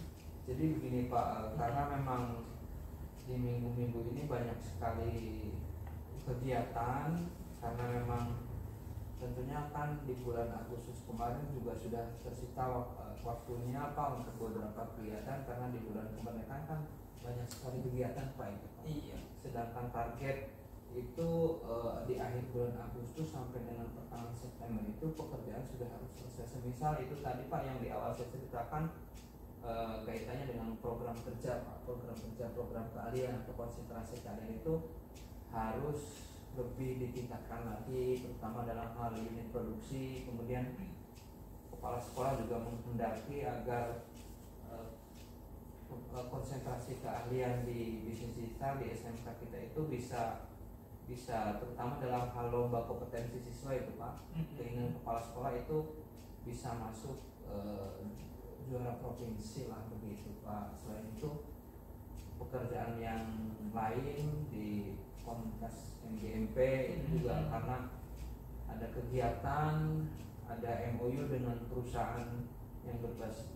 Jadi begini, Pak, karena memang di minggu-minggu ini banyak sekali kegiatan karena memang tentunya kan di bulan Agustus kemarin juga sudah tersita waktunya, Pak, untuk beberapa kegiatan karena di bulan kemerdekaan kan banyak sekali kegiatan, Pak, itu, Pak. Iya. Sedangkan target itu di akhir bulan Agustus sampai dengan pertengahan September itu pekerjaan sudah harus selesai. Semisal itu tadi, Pak, yang di awal saya ceritakan kaitannya dengan program kerja, Pak, program keahlian atau konsentrasi keahlian itu harus lebih ditingkatkan lagi, terutama dalam hal unit produksi. Kemudian kepala sekolah juga menghendaki agar konsentrasi keahlian di bisnis digital di SMK kita itu bisa terutama dalam hal lomba kompetensi siswa itu, Pak. Keinginan kepala sekolah itu bisa masuk juara provinsi lah begitu, Pak. Selain itu pekerjaan yang lain di komunitas MGMP itu juga karena ada kegiatan, ada MOU dengan perusahaan yang berbasis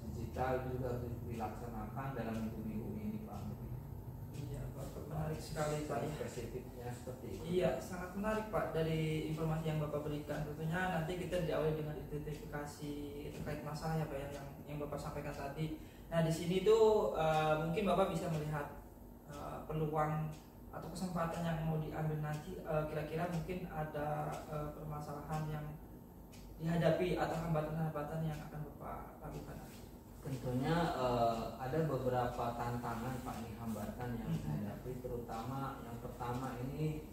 digital itu juga harus dilaksanakan dalam minggu-minggu ini, Pak. Iya, Pak, menarik sekali, Pak. Spesifiknya seperti itu. Iya, sangat menarik, Pak, dari informasi yang Bapak berikan. Tentunya nanti kita diawali dengan identifikasi terkait masalah ya, Pak, yang Bapak sampaikan tadi. Nah, di sini tuh mungkin Bapak bisa melihat peluang atau kesempatan yang mau diambil nanti. Kira-kira mungkin ada permasalahan yang dihadapi atau hambatan-hambatan yang akan Bapak lakukan? Tentunya ada beberapa tantangan Pak, nih hambatan yang saya hadapi, terutama yang pertama ini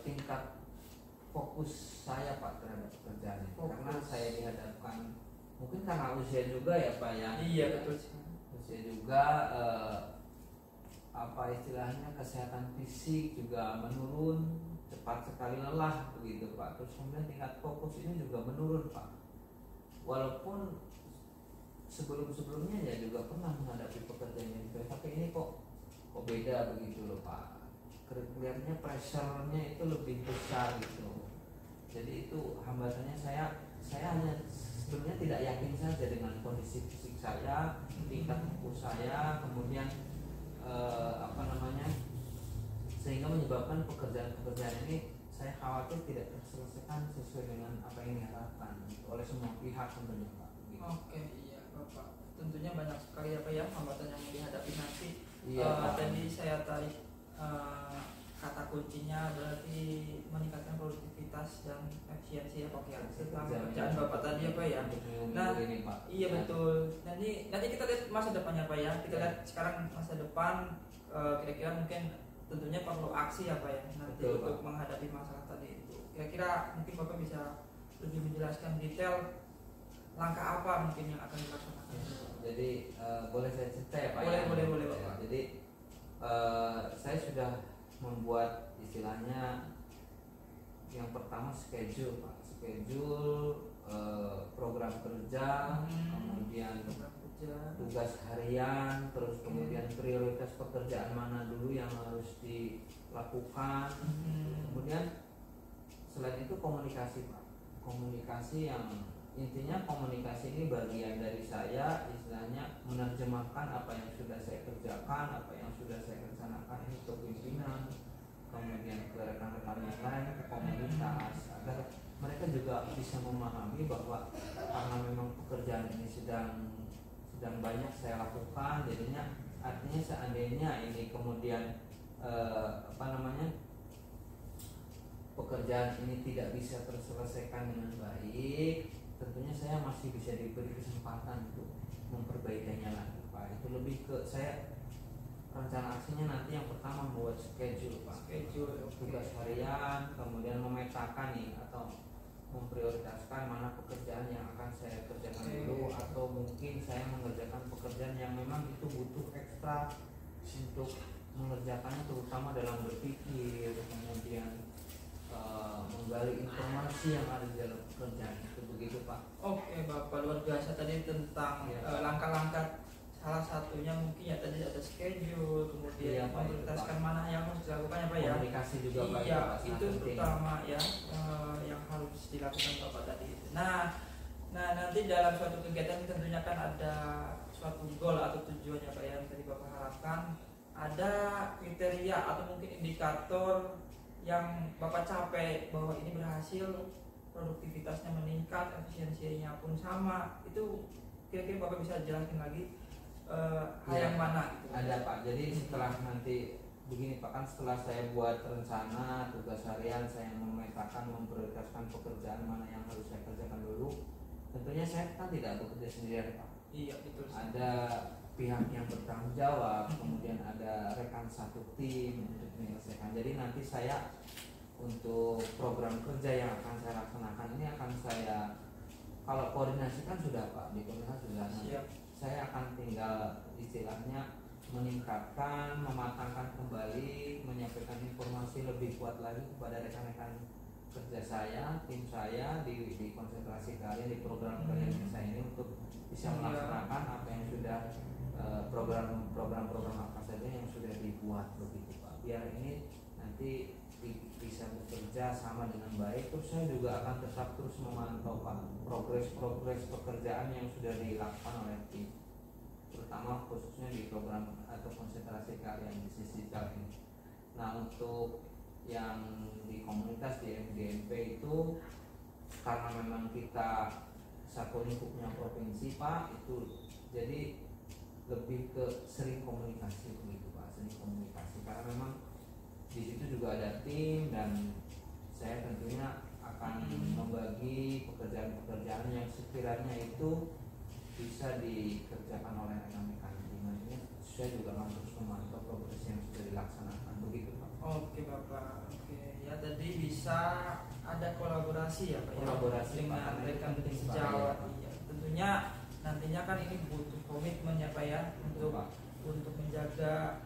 tingkat fokus saya Pak terhadap pekerjaan ini. Karena saya dihadapkan, mungkin karena usia juga ya Pak ya. Iya betul. Usia juga, apa istilahnya, kesehatan fisik juga menurun, cepat sekali lelah begitu Pak. Terus kemudian tingkat fokus ini juga menurun Pak. Walaupun sebelum-sebelumnya ya juga pernah menghadapi pekerjaan yang berbeda, tapi ini kok beda begitu loh Pak. Kelihatannya pressure-nya itu lebih besar gitu. Jadi itu hambatannya. Saya hanya sebenarnya tidak yakin saja dengan kondisi fisik saya, tingkat fokus saya, kemudian sehingga menyebabkan pekerjaan ini saya khawatir tidak terselesaikan sesuai dengan apa yang diharapkan oleh semua pihak tentunya Pak. Gitu. Oke, iya Bapak. Tentunya banyak sekali apa ya hambatan yang dihadapi nanti. Iya, tadi saya tarik kata kuncinya berarti meningkatkan produktivitas dan efisiensi ya Pak ya. Tentang pekerjaan Bapak tadi apa ya. Nah, ini, Pak. Iya betul. Nanti kita lihat masa depannya Pak ya. Kita lihat sekarang masa depan, kira-kira mungkin tentunya perlu aksi ya Pak ya nanti Betul, untuk Pak. menghadapi masalah tadi itu. Kira-kira mungkin Bapak bisa lebih menjelaskan detail langkah apa mungkin yang akan dilaksanakan. Jadi boleh saya cerita ya Pak? Boleh Bapak. Jadi saya sudah membuat istilahnya yang pertama schedule Pak, schedule program kerja, kemudian tugas harian, terus kemudian prioritas pekerjaan mana dulu yang harus dilakukan. Kemudian selain itu komunikasi Pak, komunikasi yang intinya komunikasi ini bagian dari saya, istilahnya menerjemahkan apa yang sudah saya kerjakan, apa yang sudah saya rencanakan ini ke pimpinan, kemudian ke rekan-rekan yang lain, ke komunitas, agar mereka juga bisa memahami bahwa karena memang pekerjaan ini sedang banyak saya lakukan, jadinya artinya seandainya ini kemudian pekerjaan ini tidak bisa terselesaikan dengan baik, tentunya saya masih bisa diberi kesempatan untuk memperbaikinya lagi Pak. Itu lebih ke saya rencana aksinya nanti yang pertama membuat schedule Pak, tugas harian, kemudian memetakan nih atau memprioritaskan mana pekerjaan yang akan saya kerjakan dulu, atau mungkin saya mengerjakan pekerjaan yang memang itu butuh ekstra untuk mengerjakannya, terutama dalam berpikir, kemudian menggali informasi yang ada di dalam pekerjaan itu, begitu Pak. Oke Bapak, luar biasa tadi tentang langkah-langkah. Salah satunya mungkin ya tadi ada schedule, kemudian memprioritaskan mana yang harus dilakukan ya Pak ya. Komunikasi juga Pak. Iya, itu terutama ya yang harus dilakukan Bapak tadi. Nah nanti dalam suatu kegiatan tentunya kan ada suatu goal atau tujuan ya Pak yang tadi Bapak harapkan. Ada kriteria atau mungkin indikator yang Bapak capai bahwa ini berhasil, produktivitasnya meningkat, efisiensinya pun sama. Itu kira-kira Bapak bisa jelaskan lagi hal yang mana gitu. Ada Pak. Jadi setelah nanti begini Pak, kan setelah saya buat rencana tugas harian, saya memetakan, memprioritaskan pekerjaan mana yang harus saya kerjakan dulu. Tentunya saya kan tidak bekerja sendirian Pak. Iya betul. Ada pihak yang bertanggung jawab, kemudian ada rekan satu tim untuk menyelesaikan. Jadi nanti saya untuk program kerja yang akan saya laksanakan ini akan saya, kalau koordinasi kan sudah Pak, di koordinasi sudah. Siap. Saya akan tinggal istilahnya meningkatkan, mematangkan kembali, menyampaikan informasi lebih kuat lagi kepada rekan-rekan kerja saya, tim saya di konsentrasi kalian di program kalian saya ini untuk bisa melaksanakan apa yang sudah program-program apa saja yang sudah dibuat begitu Pak. Biar ini nanti bisa bekerja sama dengan baik. Terus saya juga akan tetap terus memantau Pak progres pekerjaan yang sudah dilakukan oleh tim, terutama khususnya di program atau konsentrasi kalian di sisi ini. Nah untuk yang di komunitas di FDNP itu karena memang kita satu lingkupnya provinsi Pak, itu jadi lebih ke sering komunikasi begitu Pak, sering komunikasi karena memang di situ juga ada tim dan saya tentunya akan membagi pekerjaan-pekerjaan yang sekiranya itu bisa dikerjakan oleh rekan-rekan timnya. Saya juga akan terus memantau progres yang sudah dilaksanakan, begitu Pak. Oke Bapak, oke ya, tadi bisa ada kolaborasi ya Pak ya, Kolaborasi dengan Pak, rekan penting, Pak, sejawat. ya. Iya, tentunya nantinya kan ini butuh komitmen ya Pak ya, Pak. untuk menjaga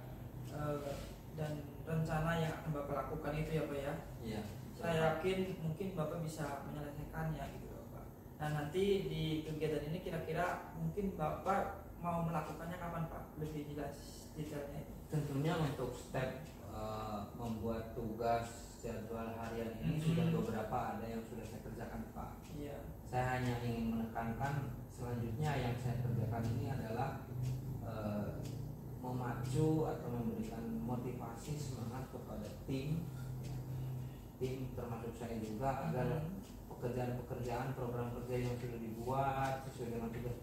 dan rencana yang akan Bapak lakukan itu ya Pak ya. Iya. Saya yakin mungkin Bapak bisa menyelesaikannya gitu Bapak. Nah nanti di kegiatan ini kira-kira mungkin Bapak mau melakukannya kapan Pak? Lebih jelas detailnya itu. Tentunya untuk step membuat tugas jadwal harian ini sudah beberapa ada yang sudah saya kerjakan Pak. Iya. Saya hanya ingin menekankan selanjutnya yang saya kerjakan ini adalah memacu atau memberikan motivasi semangat kepada tim termasuk saya juga agar pekerjaan-pekerjaan program kerja yang sudah dibuat sesuai dengan tugas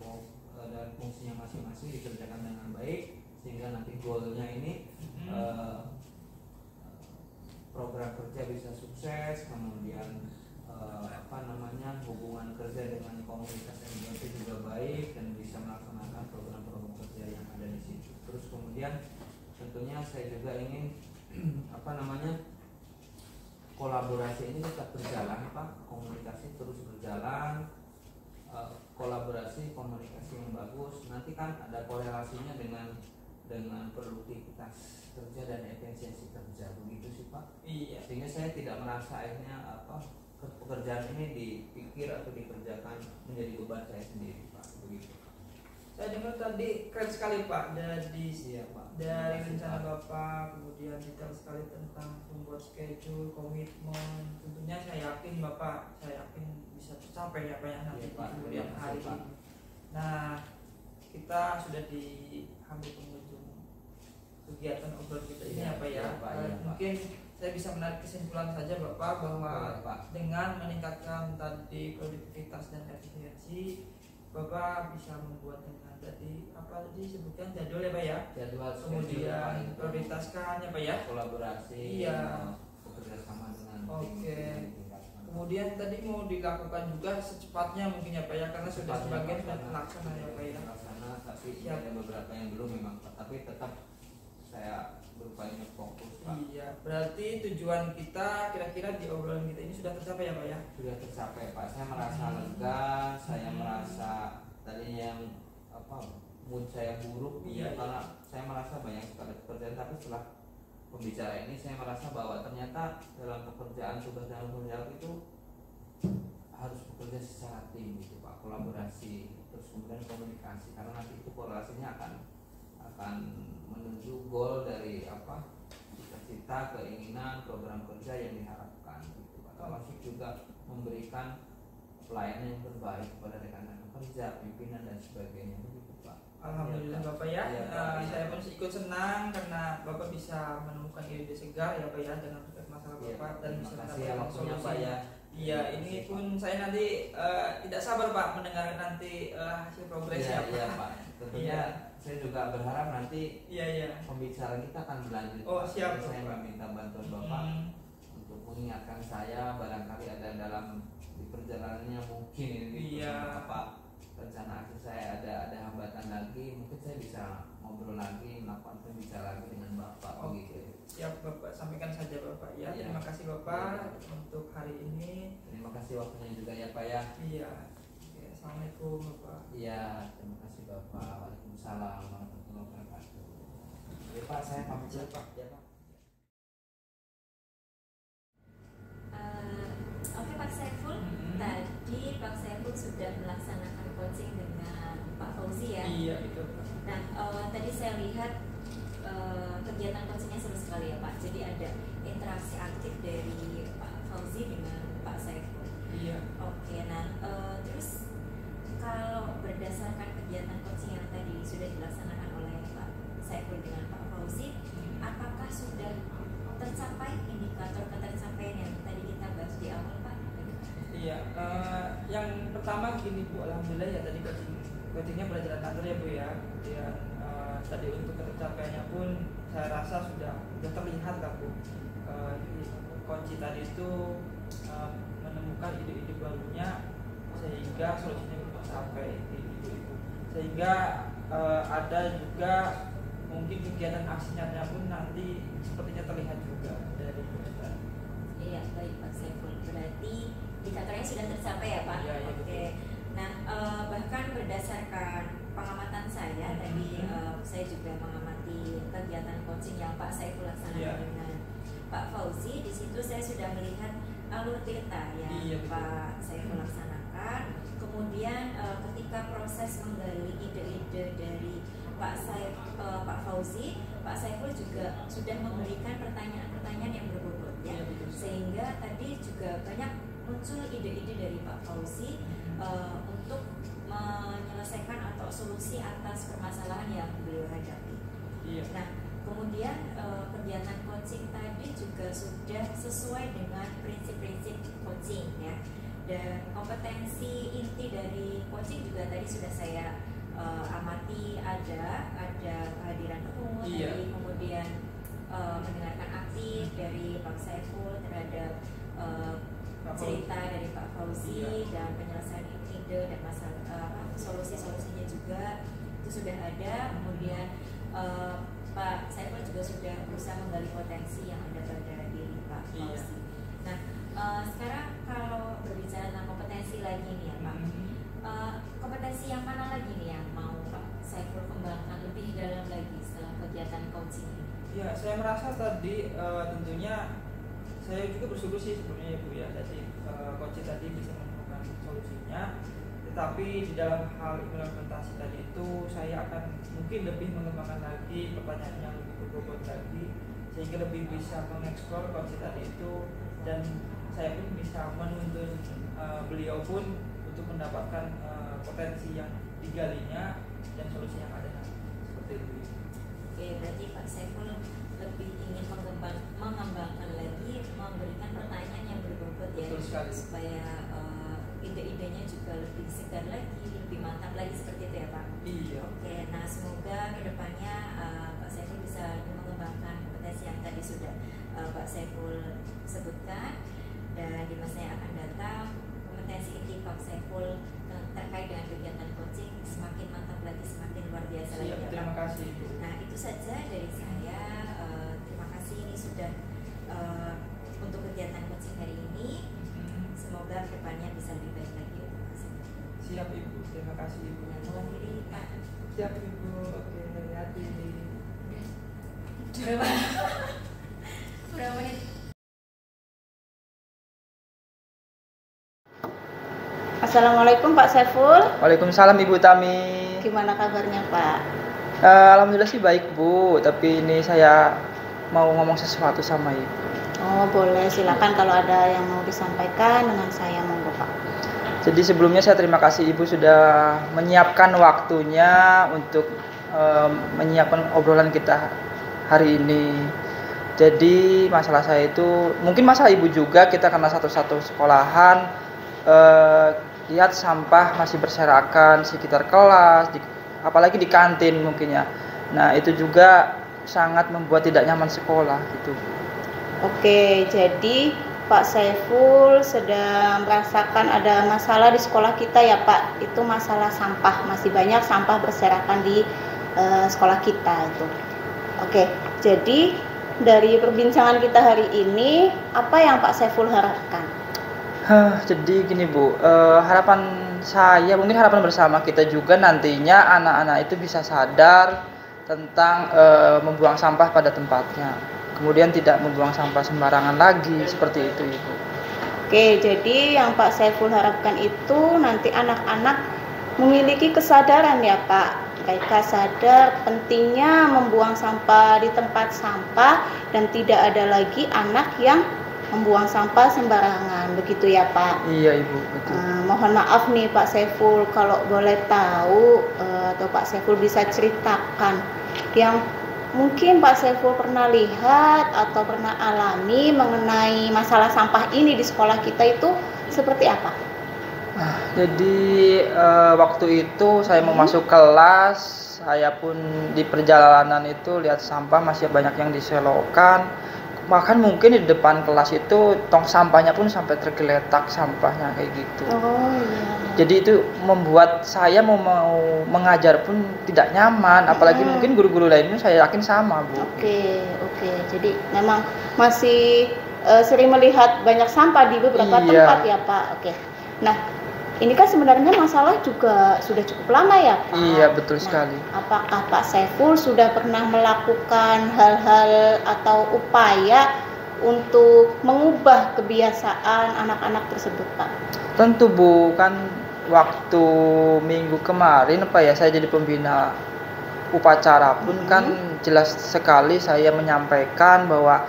dan fungsinya masing-masing dikerjakan dengan baik sehingga nanti goalnya ini program kerja bisa sukses, kemudian hubungan kerja dengan komunitas MGMP juga baik dan bisa melaksanakan program-program kerja yang ada di situ. Terus kemudian tentunya saya juga ingin kolaborasi ini tetap berjalan Pak, komunikasi terus berjalan, kolaborasi komunikasi yang bagus. Nanti kan ada korelasinya dengan produktivitas kerja dan efisiensi kerja, begitu sih Pak. Iya. Sehingga saya tidak merasa akhirnya pekerjaan ini dipikir atau dikerjakan menjadi beban saya sendiri Pak, begitu. Saya dengar tadi keren sekali Pak dari Pak. Dari rencana Bapak, kemudian detail sekali tentang membuat schedule, komitmen. Tentunya saya yakin bisa tercapai ya Pak ya nanti di kemudian hari ini. Nah, kita sudah di hampir penghujung kegiatan obrolan kita ini ya Pak ya. Mungkin saya bisa menarik kesimpulan saja Bapak bahwa dengan meningkatkan tadi produktivitas dan efisiensi, Bapak bisa membuat dengan tadi sebutkan jadwal ya Pak ya. Jadwal, kemudian prioritaskan ya Pak ya. Kolaborasi. Iya. Bekerja sama dengan tim. Kemudian tadi mau dilakukan juga secepatnya mungkin ya Pak ya, karena sudah sebagian sudah terlaksana ya Pak ya. Tapi ada beberapa yang belum memang Pak, tapi tetap saya berupaya fokus Pak. Iya, berarti tujuan kita kira-kira di obrolan kita ini sudah tercapai ya Pak ya? Sudah tercapai Pak, saya merasa lega, saya merasa tadinya yang mood saya buruk karena saya merasa banyak sekali pekerjaan, tapi setelah pembicara ini saya merasa bahwa ternyata dalam pekerjaan tugas dalam pekerjaan itu harus bekerja secara tim gitu Pak, kolaborasi, terus kemudian komunikasi, karena nanti itu korelasinya akan menuju goal dari cita-cita, keinginan, program kerja yang diharapkan gitu Pak. Termasuk juga memberikan pelayanan yang terbaik kepada rekan-rekan kerja, pimpinan dan sebagainya begitu Pak. Alhamdulillah ya, Bapak ya, saya pun ya. ikut senang karena Bapak bisa menemukan ide segar ya Pak ya dengan berbagai masalah Bapak dan bisa mendapatkan solusi. Iya, ini pun saya nanti tidak sabar Pak mendengarkan nanti hasil progres ya Pak. Iya Pak. Tentunya saya juga berharap nanti pembicaraan kita akan berlanjut. Oh siap. Saya meminta bantuan Bapak untuk mengingatkan saya barangkali ada dalam di perjalanannya mungkin ini Pak. Rencana akhir saya ada hambatan lagi, mungkin saya bisa ngobrol lagi, melakukan pembicaraan lagi dengan Bapak. Begitu. Siap Bapak, sampaikan saja Bapak ya. Terima kasih Bapak untuk hari ini. Terima kasih waktunya juga ya Pak ya. Iya. Oke, assalamualaikum Bapak. Iya, terima kasih Bapak. Waalaikumsalam warahmatullahi wabarakatuh. Oke Pak, saya pamit dulu Pak. Ya Pak. Oke Pak Saiful, tadi Pak Saiful sudah melaksanakan coaching dengan Pak Fauzi ya. Iya itu. Nah tadi saya lihat kegiatan coachingnya seru sekali ya Pak. Jadi ada interaksi aktif dari Pak Fauzi dengan Pak Saiful. Iya. Oke, nah terus kalau berdasarkan kegiatan coaching yang tadi sudah dilaksanakan oleh Pak Saiful dengan Pak Fauzi, apakah sudah tercapai indikator ketercapaian yang tadi kita bahas di awal Pak? Iya, yang pertama gini Bu, alhamdulillah ya tadi coachingnya berjalan lancar ya Bu ya. Kemudian tadi untuk ketercapaiannya pun saya rasa sudah terlihat lah Bu. Kunci tadi itu menemukan ide-ide barunya sehingga solusinya bisa tercapai gitu Ibu. Sehingga ada juga mungkin kegiatan aksi nyatanya pun nanti sepertinya terlihat juga dari kita. Iya, baik Pak Saiful. Berarti indikatornya sudah tercapai ya Pak? Iya, iya, Oke. betul. Nah, bahkan berdasarkan pengamatan saya tadi, saya juga mengamati kegiatan coaching yang Pak Saiful laksanakan Iya. dengan Pak Fauzi. Di situ saya sudah melihat alur cerita yang Iya, betul. Pak Saiful laksanakan. Kemudian ketika proses menggali ide-ide dari Pak Fauzi, Pak Saiful juga sudah memberikan pertanyaan-pertanyaan yang berbobot ya, Iya, betul. sehingga tadi juga banyak muncul ide-ide dari Pak Fauzi untuk menyelesaikan atau solusi atas permasalahan yang beliau hadapi. Iya. Nah, kemudian kegiatan coaching tadi juga sudah sesuai dengan prinsip-prinsip coaching ya. Dan kompetensi inti dari coaching juga tadi sudah saya amati, ada kehadiran penuh, Iya. tadi kemudian mendengarkan aktif dari Pak Saiful terhadap cerita dari Pak Fauzi, Iya. dan penyelesaian ide dan masalah solusi-solusinya juga itu sudah ada. Kemudian Pak Saiful juga sudah berusaha menggali potensi yang ada pada diri Pak Iya. Fauzi. Nah, sekarang kalau berbicara tentang kompetensi lagi nih ya Pak, kompetensi yang mana lagi nih yang mau Pak Saiful kembangkan lebih dalam lagi setelah kegiatan coaching ini? Ya, saya merasa tadi tentunya saya juga bersyukur sih sebenarnya ya Bu ya, jadi coaching tadi bisa menemukan solusinya. Tetapi di dalam hal implementasi tadi itu saya akan mungkin lebih mengembangkan lagi pertanyaan yang lebih berbobot lagi, sehingga lebih bisa mengeksplor konsep tadi itu, dan saya pun bisa menuntun beliau pun untuk mendapatkan potensi yang digalinya dan solusi yang ada nanti. Seperti itu. Oke, berarti Pak Saiful lebih ingin mengembangkan lagi, memberikan pertanyaan yang berbobot ya, Betul sekali. supaya ide-idenya juga lebih segar lagi, lebih mantap lagi, seperti itu ya Pak. Iya. Oke, nah semoga kedepannya Pak Saiful bisa mengembangkan kompetensi yang tadi sudah Pak Saiful sebutkan, dan di masa yang akan datang kompetensi inti Pak Saiful terkait dengan kegiatan coaching semakin mantap lagi, semakin luar biasa lagi Siap, ya terima Pak. kasih Bu. Nah itu saja dari saya. Terima kasih, ini sudah untuk kegiatan coaching hari ini. Semoga kedepannya bisa lebih baik lagi untuk Pak Saiful. Siap Ibu, terima kasih Ibu. Yang mengakhiri Pak. Siap Ibu, oke, hati-hati. Berapa menit? Assalamualaikum Pak Saiful. Waalaikumsalam Ibu Tami. Gimana kabarnya Pak? Alhamdulillah sih baik Bu, tapi ini saya mau ngomong sesuatu sama Ibu. Oh boleh, silakan kalau ada yang mau disampaikan dengan saya, monggo Pak. Jadi sebelumnya saya terima kasih Ibu sudah menyiapkan waktunya untuk menyiapkan obrolan kita hari ini. Jadi masalah saya itu, mungkin masalah Ibu juga, kita karena satu-satu sekolahan, lihat sampah masih berserakan sekitar kelas, apalagi di kantin mungkin ya. Nah itu juga sangat membuat tidak nyaman sekolah gitu. Oke, jadi Pak Saiful sedang merasakan ada masalah di sekolah kita ya Pak. Itu masalah sampah, masih banyak sampah berserakan di sekolah kita itu. Oke, jadi dari perbincangan kita hari ini, apa yang Pak Saiful harapkan? Jadi gini Bu, harapan saya, mungkin harapan bersama kita juga nantinya anak-anak itu bisa sadar tentang membuang sampah pada tempatnya. Kemudian tidak membuang sampah sembarangan lagi, seperti itu Ibu. Oke, jadi yang Pak Saiful harapkan itu nanti anak-anak memiliki kesadaran ya Pak. Mereka sadar pentingnya membuang sampah di tempat sampah dan tidak ada lagi anak yang membuang sampah sembarangan, begitu ya Pak? Iya Ibu, betul. Mohon maaf nih Pak Saiful, kalau boleh tahu atau Pak Saiful bisa ceritakan yang mungkin Pak Saiful pernah lihat atau pernah alami mengenai masalah sampah ini di sekolah kita itu seperti apa? Jadi waktu itu saya mau masuk kelas, saya pun di perjalanan itu lihat sampah masih banyak yang diselokan. bahkan mungkin di depan kelas itu tong sampahnya pun sampai tergeletak sampahnya kayak gitu. Oh iya. Jadi itu membuat saya mau mengajar pun tidak nyaman, apalagi mungkin guru-guru lainnya saya yakin sama, Bu. Oke. Jadi memang masih sering melihat banyak sampah di beberapa tempat ya, Pak. Oke. Nah, ini kan sebenarnya masalah juga sudah cukup lama ya, Pak. Iya, betul sekali. Apakah Pak Saiful sudah pernah melakukan hal-hal atau upaya untuk mengubah kebiasaan anak-anak tersebut, Pak? Tentu, Bu, kan waktu minggu kemarin saya jadi pembina upacara pun kan jelas sekali saya menyampaikan bahwa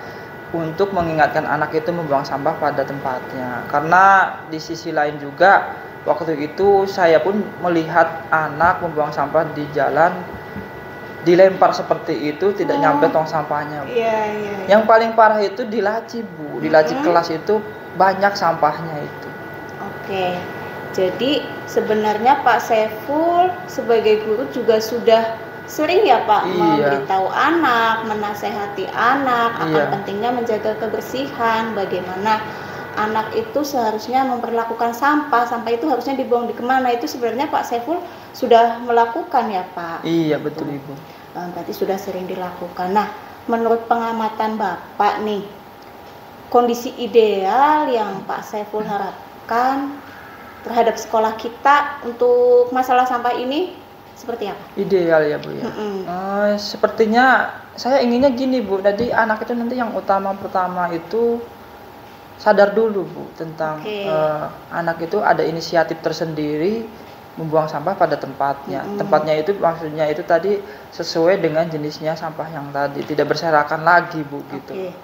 untuk mengingatkan anak itu membuang sampah pada tempatnya. Karena di sisi lain juga waktu itu saya pun melihat anak membuang sampah di jalan, dilempar seperti itu, tidak nyampe tong sampahnya, Bu. Iya. Yang paling parah itu di laci, Bu. Di laci kelas itu banyak sampahnya itu. Oke. Jadi sebenarnya Pak Saiful sebagai guru juga sudah sering ya Pak memberitahu anak, menasehati anak akan pentingnya menjaga kebersihan, bagaimana anak itu seharusnya memperlakukan sampah itu harusnya dibuang di kemana, itu sebenarnya Pak Saiful sudah melakukan ya Pak? Iya betul Ibu. Berarti sudah sering dilakukan. Nah, menurut pengamatan Bapak nih, kondisi ideal yang Pak Saiful harapkan terhadap sekolah kita untuk masalah sampah ini seperti apa? Ideal ya Bu ya. Sepertinya saya inginnya gini Bu, jadi anak itu nanti yang pertama itu sadar dulu Bu tentang anak itu ada inisiatif tersendiri membuang sampah pada tempatnya. Tempatnya itu maksudnya itu tadi sesuai dengan jenisnya sampah yang tadi, tidak berserakan lagi Bu gitu.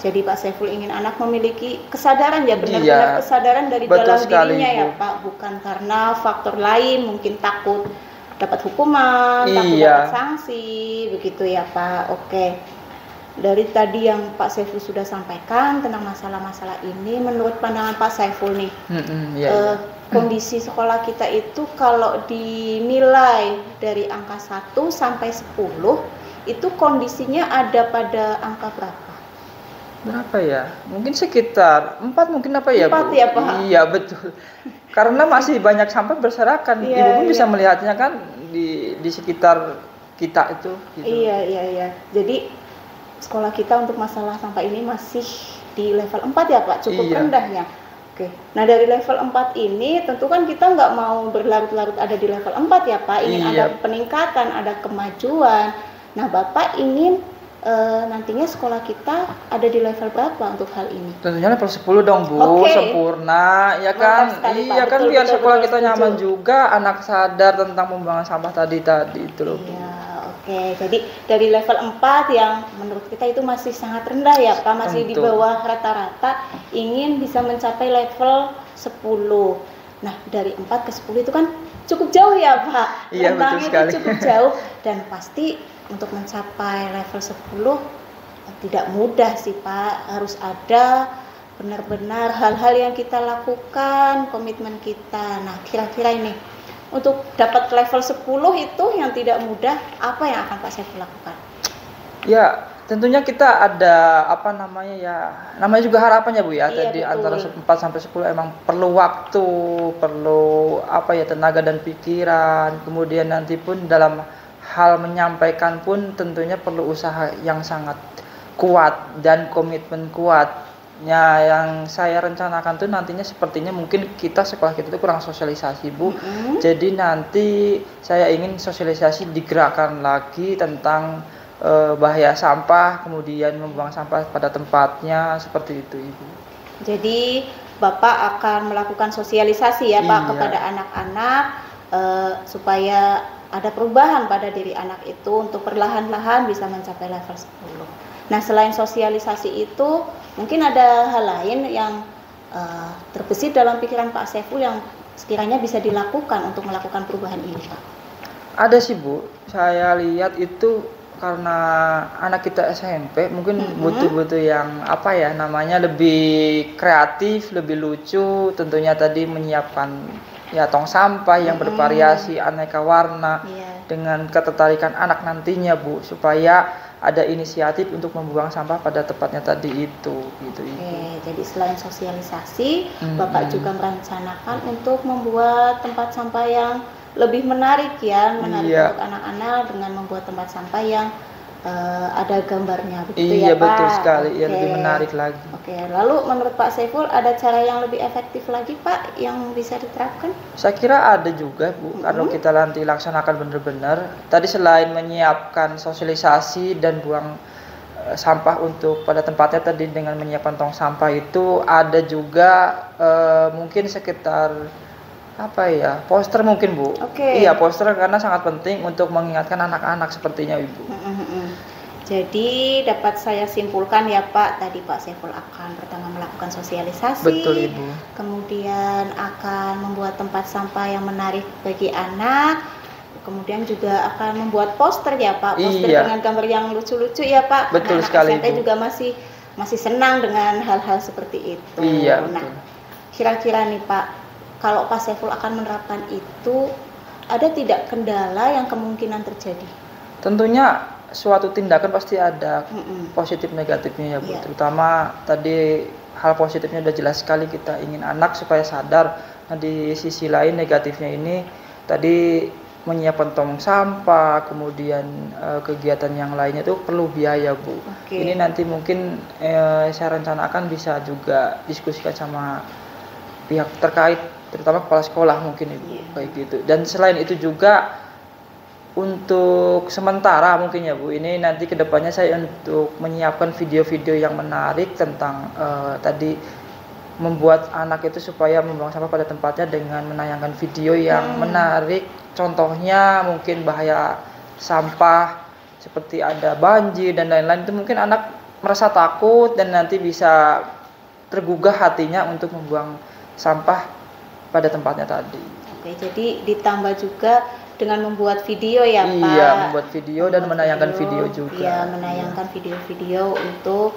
Jadi Pak Saiful ingin anak memiliki kesadaran ya, benar-benar kesadaran dari dalam dirinya ya Pak, bukan karena faktor lain, mungkin takut dapat hukuman, takut dapat sanksi, begitu ya Pak. Oke. Dari tadi yang Pak Saiful sudah sampaikan tentang masalah-masalah ini, menurut pandangan Pak Saiful nih, kondisi sekolah kita itu kalau dinilai dari angka 1 sampai 10, itu kondisinya ada pada angka berapa? Berapa ya? Mungkin sekitar 4 mungkin apa ya 4 Bu? Ya Pak? Iya betul. Karena masih banyak sampah berserakan. Ibu pun bisa melihatnya kan di sekitar kita itu. Gitu. Iya. Jadi sekolah kita untuk masalah sampah ini masih di level 4 ya Pak, cukup rendahnya. Oke. Nah dari level 4 ini tentu kan kita nggak mau berlarut-larut ada di level 4 ya Pak, ingin ada peningkatan, ada kemajuan. Nah Bapak ingin nantinya sekolah kita ada di level berapa untuk hal ini? Tentunya level 10 dong Bu, sempurna ya kan? Iya kan biar sekolah kita nyaman juga, anak sadar tentang pembuangan sampah tadi itu loh Bu. Oke, jadi dari level 4 yang menurut kita itu masih sangat rendah ya Pak, masih di bawah rata-rata, ingin bisa mencapai level 10. Nah, dari 4 ke 10 itu kan cukup jauh ya Pak. Iya, betul sekali. Itu cukup jauh dan pasti untuk mencapai level 10 tidak mudah sih Pak. Harus ada benar-benar hal-hal yang kita lakukan, komitmen kita. Nah, kira-kira ini untuk dapat level 10 itu yang tidak mudah, apa yang akan Pak Saiful lakukan? Ya, tentunya kita ada namanya juga harapan ya Bu ya. Tadi antara 4 sampai 10 emang perlu waktu, perlu tenaga dan pikiran. Kemudian nanti pun dalam hal menyampaikan pun tentunya perlu usaha yang sangat kuat dan komitmen kuatnya. Yang saya rencanakan tuh nantinya sepertinya mungkin sekolah kita itu kurang sosialisasi Bu. Jadi nanti saya ingin sosialisasi digerakkan lagi tentang bahaya sampah, kemudian membuang sampah pada tempatnya, seperti itu Ibu. Jadi Bapak akan melakukan sosialisasi ya Pak kepada anak-anak supaya ada perubahan pada diri anak itu untuk perlahan-lahan bisa mencapai level 10. Nah selain sosialisasi itu mungkin ada hal lain yang terbesit dalam pikiran Pak Saiful yang sekiranya bisa dilakukan untuk melakukan perubahan ini Pak? Ada sih Bu, saya lihat itu karena anak kita SMP mungkin butuh yang lebih kreatif, lebih lucu, tentunya tadi menyiapkan tong sampah yang bervariasi aneka warna dengan ketertarikan anak nantinya Bu, supaya ada inisiatif untuk membuang sampah pada tempatnya tadi itu gitu Ibu. Oke, jadi selain sosialisasi, Bapak juga merencanakan untuk membuat tempat sampah yang lebih menarik ya, menarik untuk anak-anak dengan membuat tempat sampah yang ada gambarnya, begitu ya Pak? Iya betul sekali, ya lebih menarik lagi. Oke, lalu menurut Pak Saiful ada cara yang lebih efektif lagi Pak yang bisa diterapkan? Saya kira ada juga Bu, kalau kita nanti laksanakan benar-benar. Tadi selain menyiapkan sosialisasi dan buang sampah untuk pada tempatnya tadi dengan menyiapkan tong sampah itu ada juga mungkin sekitar poster mungkin Bu. Iya poster karena sangat penting untuk mengingatkan anak-anak sepertinya Ibu. Jadi dapat saya simpulkan ya Pak, tadi Pak Saiful akan pertama melakukan sosialisasi. Betul Ibu. Kemudian akan membuat tempat sampah yang menarik bagi anak. Kemudian juga akan membuat poster ya Pak, poster dengan gambar yang lucu-lucu ya Pak. Betul anak sekali SMP Ibu. juga masih senang dengan hal-hal seperti itu. Iya. Nah, kira-kira nih Pak, kalau Pak Saiful akan menerapkan itu, ada tidak kendala yang kemungkinan terjadi? Tentunya suatu tindakan pasti ada positif negatifnya ya Bu. Terutama tadi hal positifnya udah jelas sekali, kita ingin anak supaya sadar. Nah di sisi lain negatifnya ini tadi menyiapkan tong sampah, kemudian kegiatan yang lainnya itu perlu biaya Bu. Ini nanti mungkin saya rencanakan bisa juga diskusikan sama pihak terkait, terutama kepala sekolah mungkin Ibu, kayak gitu. Dan selain itu juga untuk sementara mungkin ya Bu, ini nanti kedepannya saya untuk menyiapkan video-video yang menarik tentang tadi membuat anak itu supaya membuang sampah pada tempatnya dengan menayangkan video yang menarik. Contohnya mungkin bahaya sampah seperti ada banjir dan lain-lain, itu mungkin anak merasa takut dan nanti bisa tergugah hatinya untuk membuang sampah pada tempatnya tadi. Oke, jadi ditambah juga dengan membuat video ya Pak? Iya, membuat video dan menayangkan video juga. Iya, menayangkan video-video untuk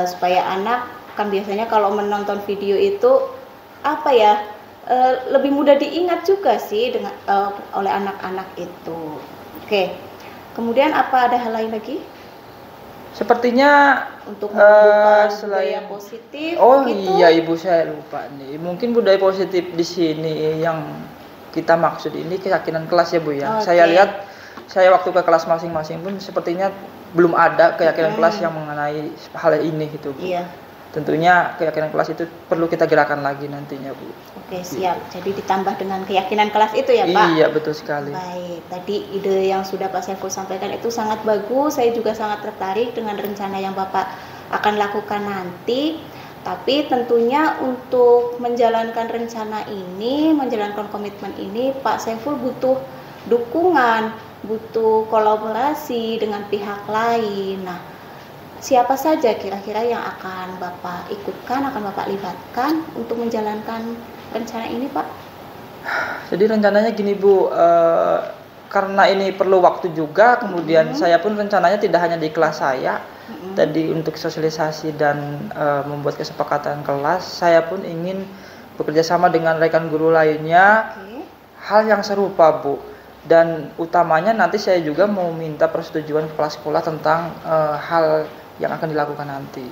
supaya anak, kan biasanya kalau menonton video itu lebih mudah diingat juga sih dengan oleh anak-anak itu. Oke, kemudian apa ada hal lain lagi? Sepertinya untuk membuka budaya positif. Iya Ibu, saya lupa nih. Mungkin budaya positif di sini yang kita maksud ini keyakinan kelas ya Bu ya. Saya lihat, saya waktu ke kelas masing-masing pun sepertinya belum ada keyakinan kelas yang mengenai hal ini gitu Bu. Iya. Tentunya keyakinan kelas itu perlu kita gerakan lagi nantinya Bu. Oke siap, jadi ditambah dengan keyakinan kelas itu ya Pak? Iya betul sekali. Baik, tadi ide yang sudah Pak Saiful sampaikan itu sangat bagus. Saya juga sangat tertarik dengan rencana yang Bapak akan lakukan nanti. Tapi tentunya untuk menjalankan rencana ini, menjalankan komitmen ini, Pak Saiful butuh dukungan, butuh kolaborasi dengan pihak lain. Nah, siapa saja kira-kira yang akan Bapak ikutkan, akan Bapak libatkan untuk menjalankan rencana ini, Pak? Jadi rencananya gini Bu, karena ini perlu waktu juga, kemudian saya pun rencananya tidak hanya di kelas saya, tadi untuk sosialisasi dan membuat kesepakatan kelas, saya pun ingin bekerja sama dengan rekan guru lainnya, hal yang serupa Bu. Dan utamanya nanti saya juga mau minta persetujuan kepala sekolah tentang hal yang akan dilakukan nanti,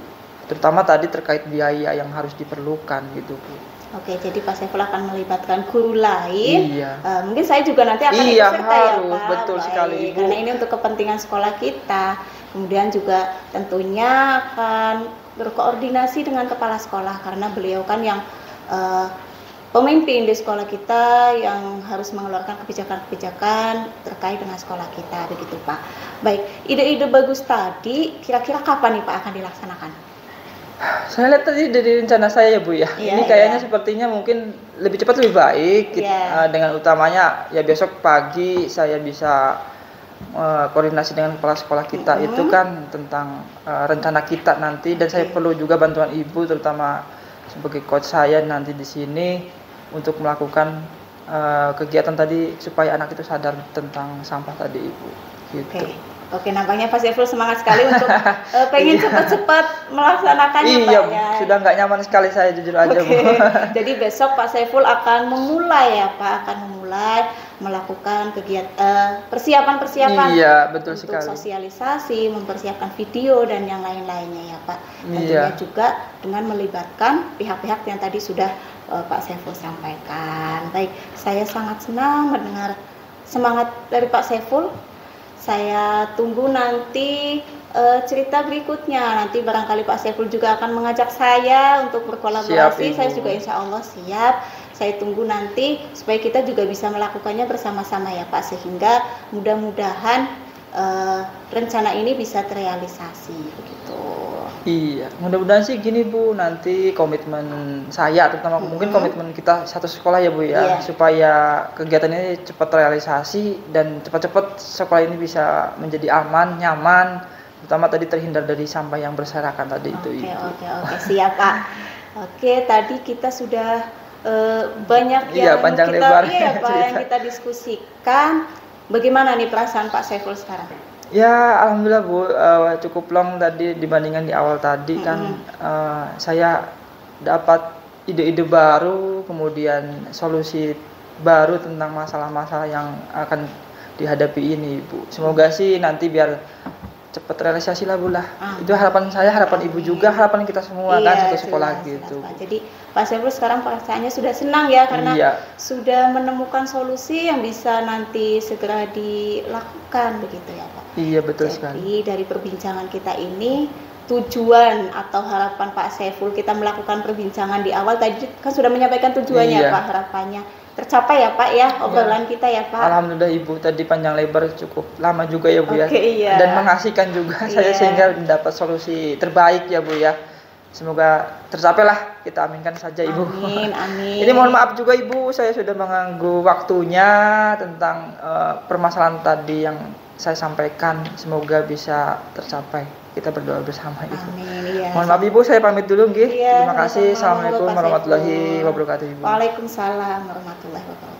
terutama tadi terkait biaya yang harus diperlukan gitu Bu. Oke, jadi Pak Saiful akan melibatkan guru lain. Iya. Mungkin saya juga nanti akan ikut serta ya Pak. Betul sekali Ibu. Karena ini untuk kepentingan sekolah kita. Kemudian juga tentunya akan berkoordinasi dengan kepala sekolah karena beliau kan yang pemimpin di sekolah kita yang harus mengeluarkan kebijakan-kebijakan terkait dengan sekolah kita, begitu Pak. Baik, ide-ide bagus tadi, kira-kira kapan nih Pak akan dilaksanakan? Saya lihat tadi dari rencana saya ya Bu ya, ini kayaknya sepertinya mungkin lebih cepat lebih baik, dengan utamanya ya besok pagi saya bisa koordinasi dengan kepala sekolah kita itu kan tentang rencana kita nanti, dan saya perlu juga bantuan Ibu terutama sebagai coach saya nanti di sini untuk melakukan kegiatan tadi supaya anak itu sadar tentang sampah tadi Ibu. Gitu. Oke, nampaknya Pak Saiful semangat sekali untuk pengen cepat-cepat melaksanakannya, Iya, Pak ya. sudah nggak nyaman sekali saya jujur aja, Oke. Bu. Jadi besok Pak Saiful akan memulai ya, Pak, akan memulai melakukan kegiatan persiapan-persiapan Iya, betul untuk sekali. sosialisasi, mempersiapkan video dan yang lain-lainnya ya, Pak. Iya. Tentunya juga dengan melibatkan pihak-pihak yang tadi sudah Pak Saiful sampaikan. Baik, saya sangat senang mendengar semangat dari Pak Saiful. Saya tunggu nanti cerita berikutnya. Nanti barangkali Pak Saiful juga akan mengajak saya untuk berkolaborasi. Siap, Ibu. Saya juga insya Allah siap. Saya tunggu nanti supaya kita juga bisa melakukannya bersama-sama ya Pak. Sehingga mudah-mudahan rencana ini bisa terrealisasi begitu. Iya, mudah-mudahan sih gini Bu, nanti komitmen saya terutama mungkin komitmen kita satu sekolah ya Bu ya, Iya. supaya kegiatan ini cepat terrealisasi dan cepat-cepat sekolah ini bisa menjadi aman, nyaman, terutama tadi terhindar dari sampah yang berserakan tadi itu. Oke, siap Pak. Oke, tadi kita sudah banyak Iya, yang panjang kita lebar Pak, yang cerita. kita diskusikan. Bagaimana nih perasaan Pak Saiful sekarang? Ya, alhamdulillah Bu, cukup long tadi dibandingkan di awal tadi kan saya dapat ide-ide baru, kemudian solusi baru tentang masalah-masalah yang akan dihadapi ini Bu. Semoga sih nanti biar cepat realisasi lah Bu lah. Itu harapan saya, harapan Ibu juga, harapan kita semua kan satu sekolah jelas, gitu. Pak. Jadi Pak Saiful sekarang perasaannya sudah senang ya karena Iya. sudah menemukan solusi yang bisa nanti segera dilakukan begitu ya Pak. Iya betul Jadi sekali. dari perbincangan kita ini tujuan atau harapan Pak Saiful kita melakukan perbincangan di awal tadi kan sudah menyampaikan tujuannya Iya. Pak, harapannya tercapai ya Pak ya obrolan kita ya Pak. Alhamdulillah Ibu tadi panjang lebar cukup lama juga ya Bu ya. Oke, iya. Dan mengasihkan juga saya Iya. sehingga mendapat solusi terbaik ya Bu ya. Semoga tercapai lah, kita aminkan saja Ibu. Amin. Ini mohon maaf juga Ibu, saya sudah mengganggu waktunya tentang permasalahan tadi yang saya sampaikan. Semoga bisa tercapai. Kita berdoa bersama Ibu. Amin, iya. Mohon maaf Ibu, saya pamit dulu nggih. Iya, Terima kasih. sama-sama, Assalamualaikum Pak warahmatullahi Saiful. wabarakatuh Ibu. Waalaikumsalam warahmatullahi wabarakatuh.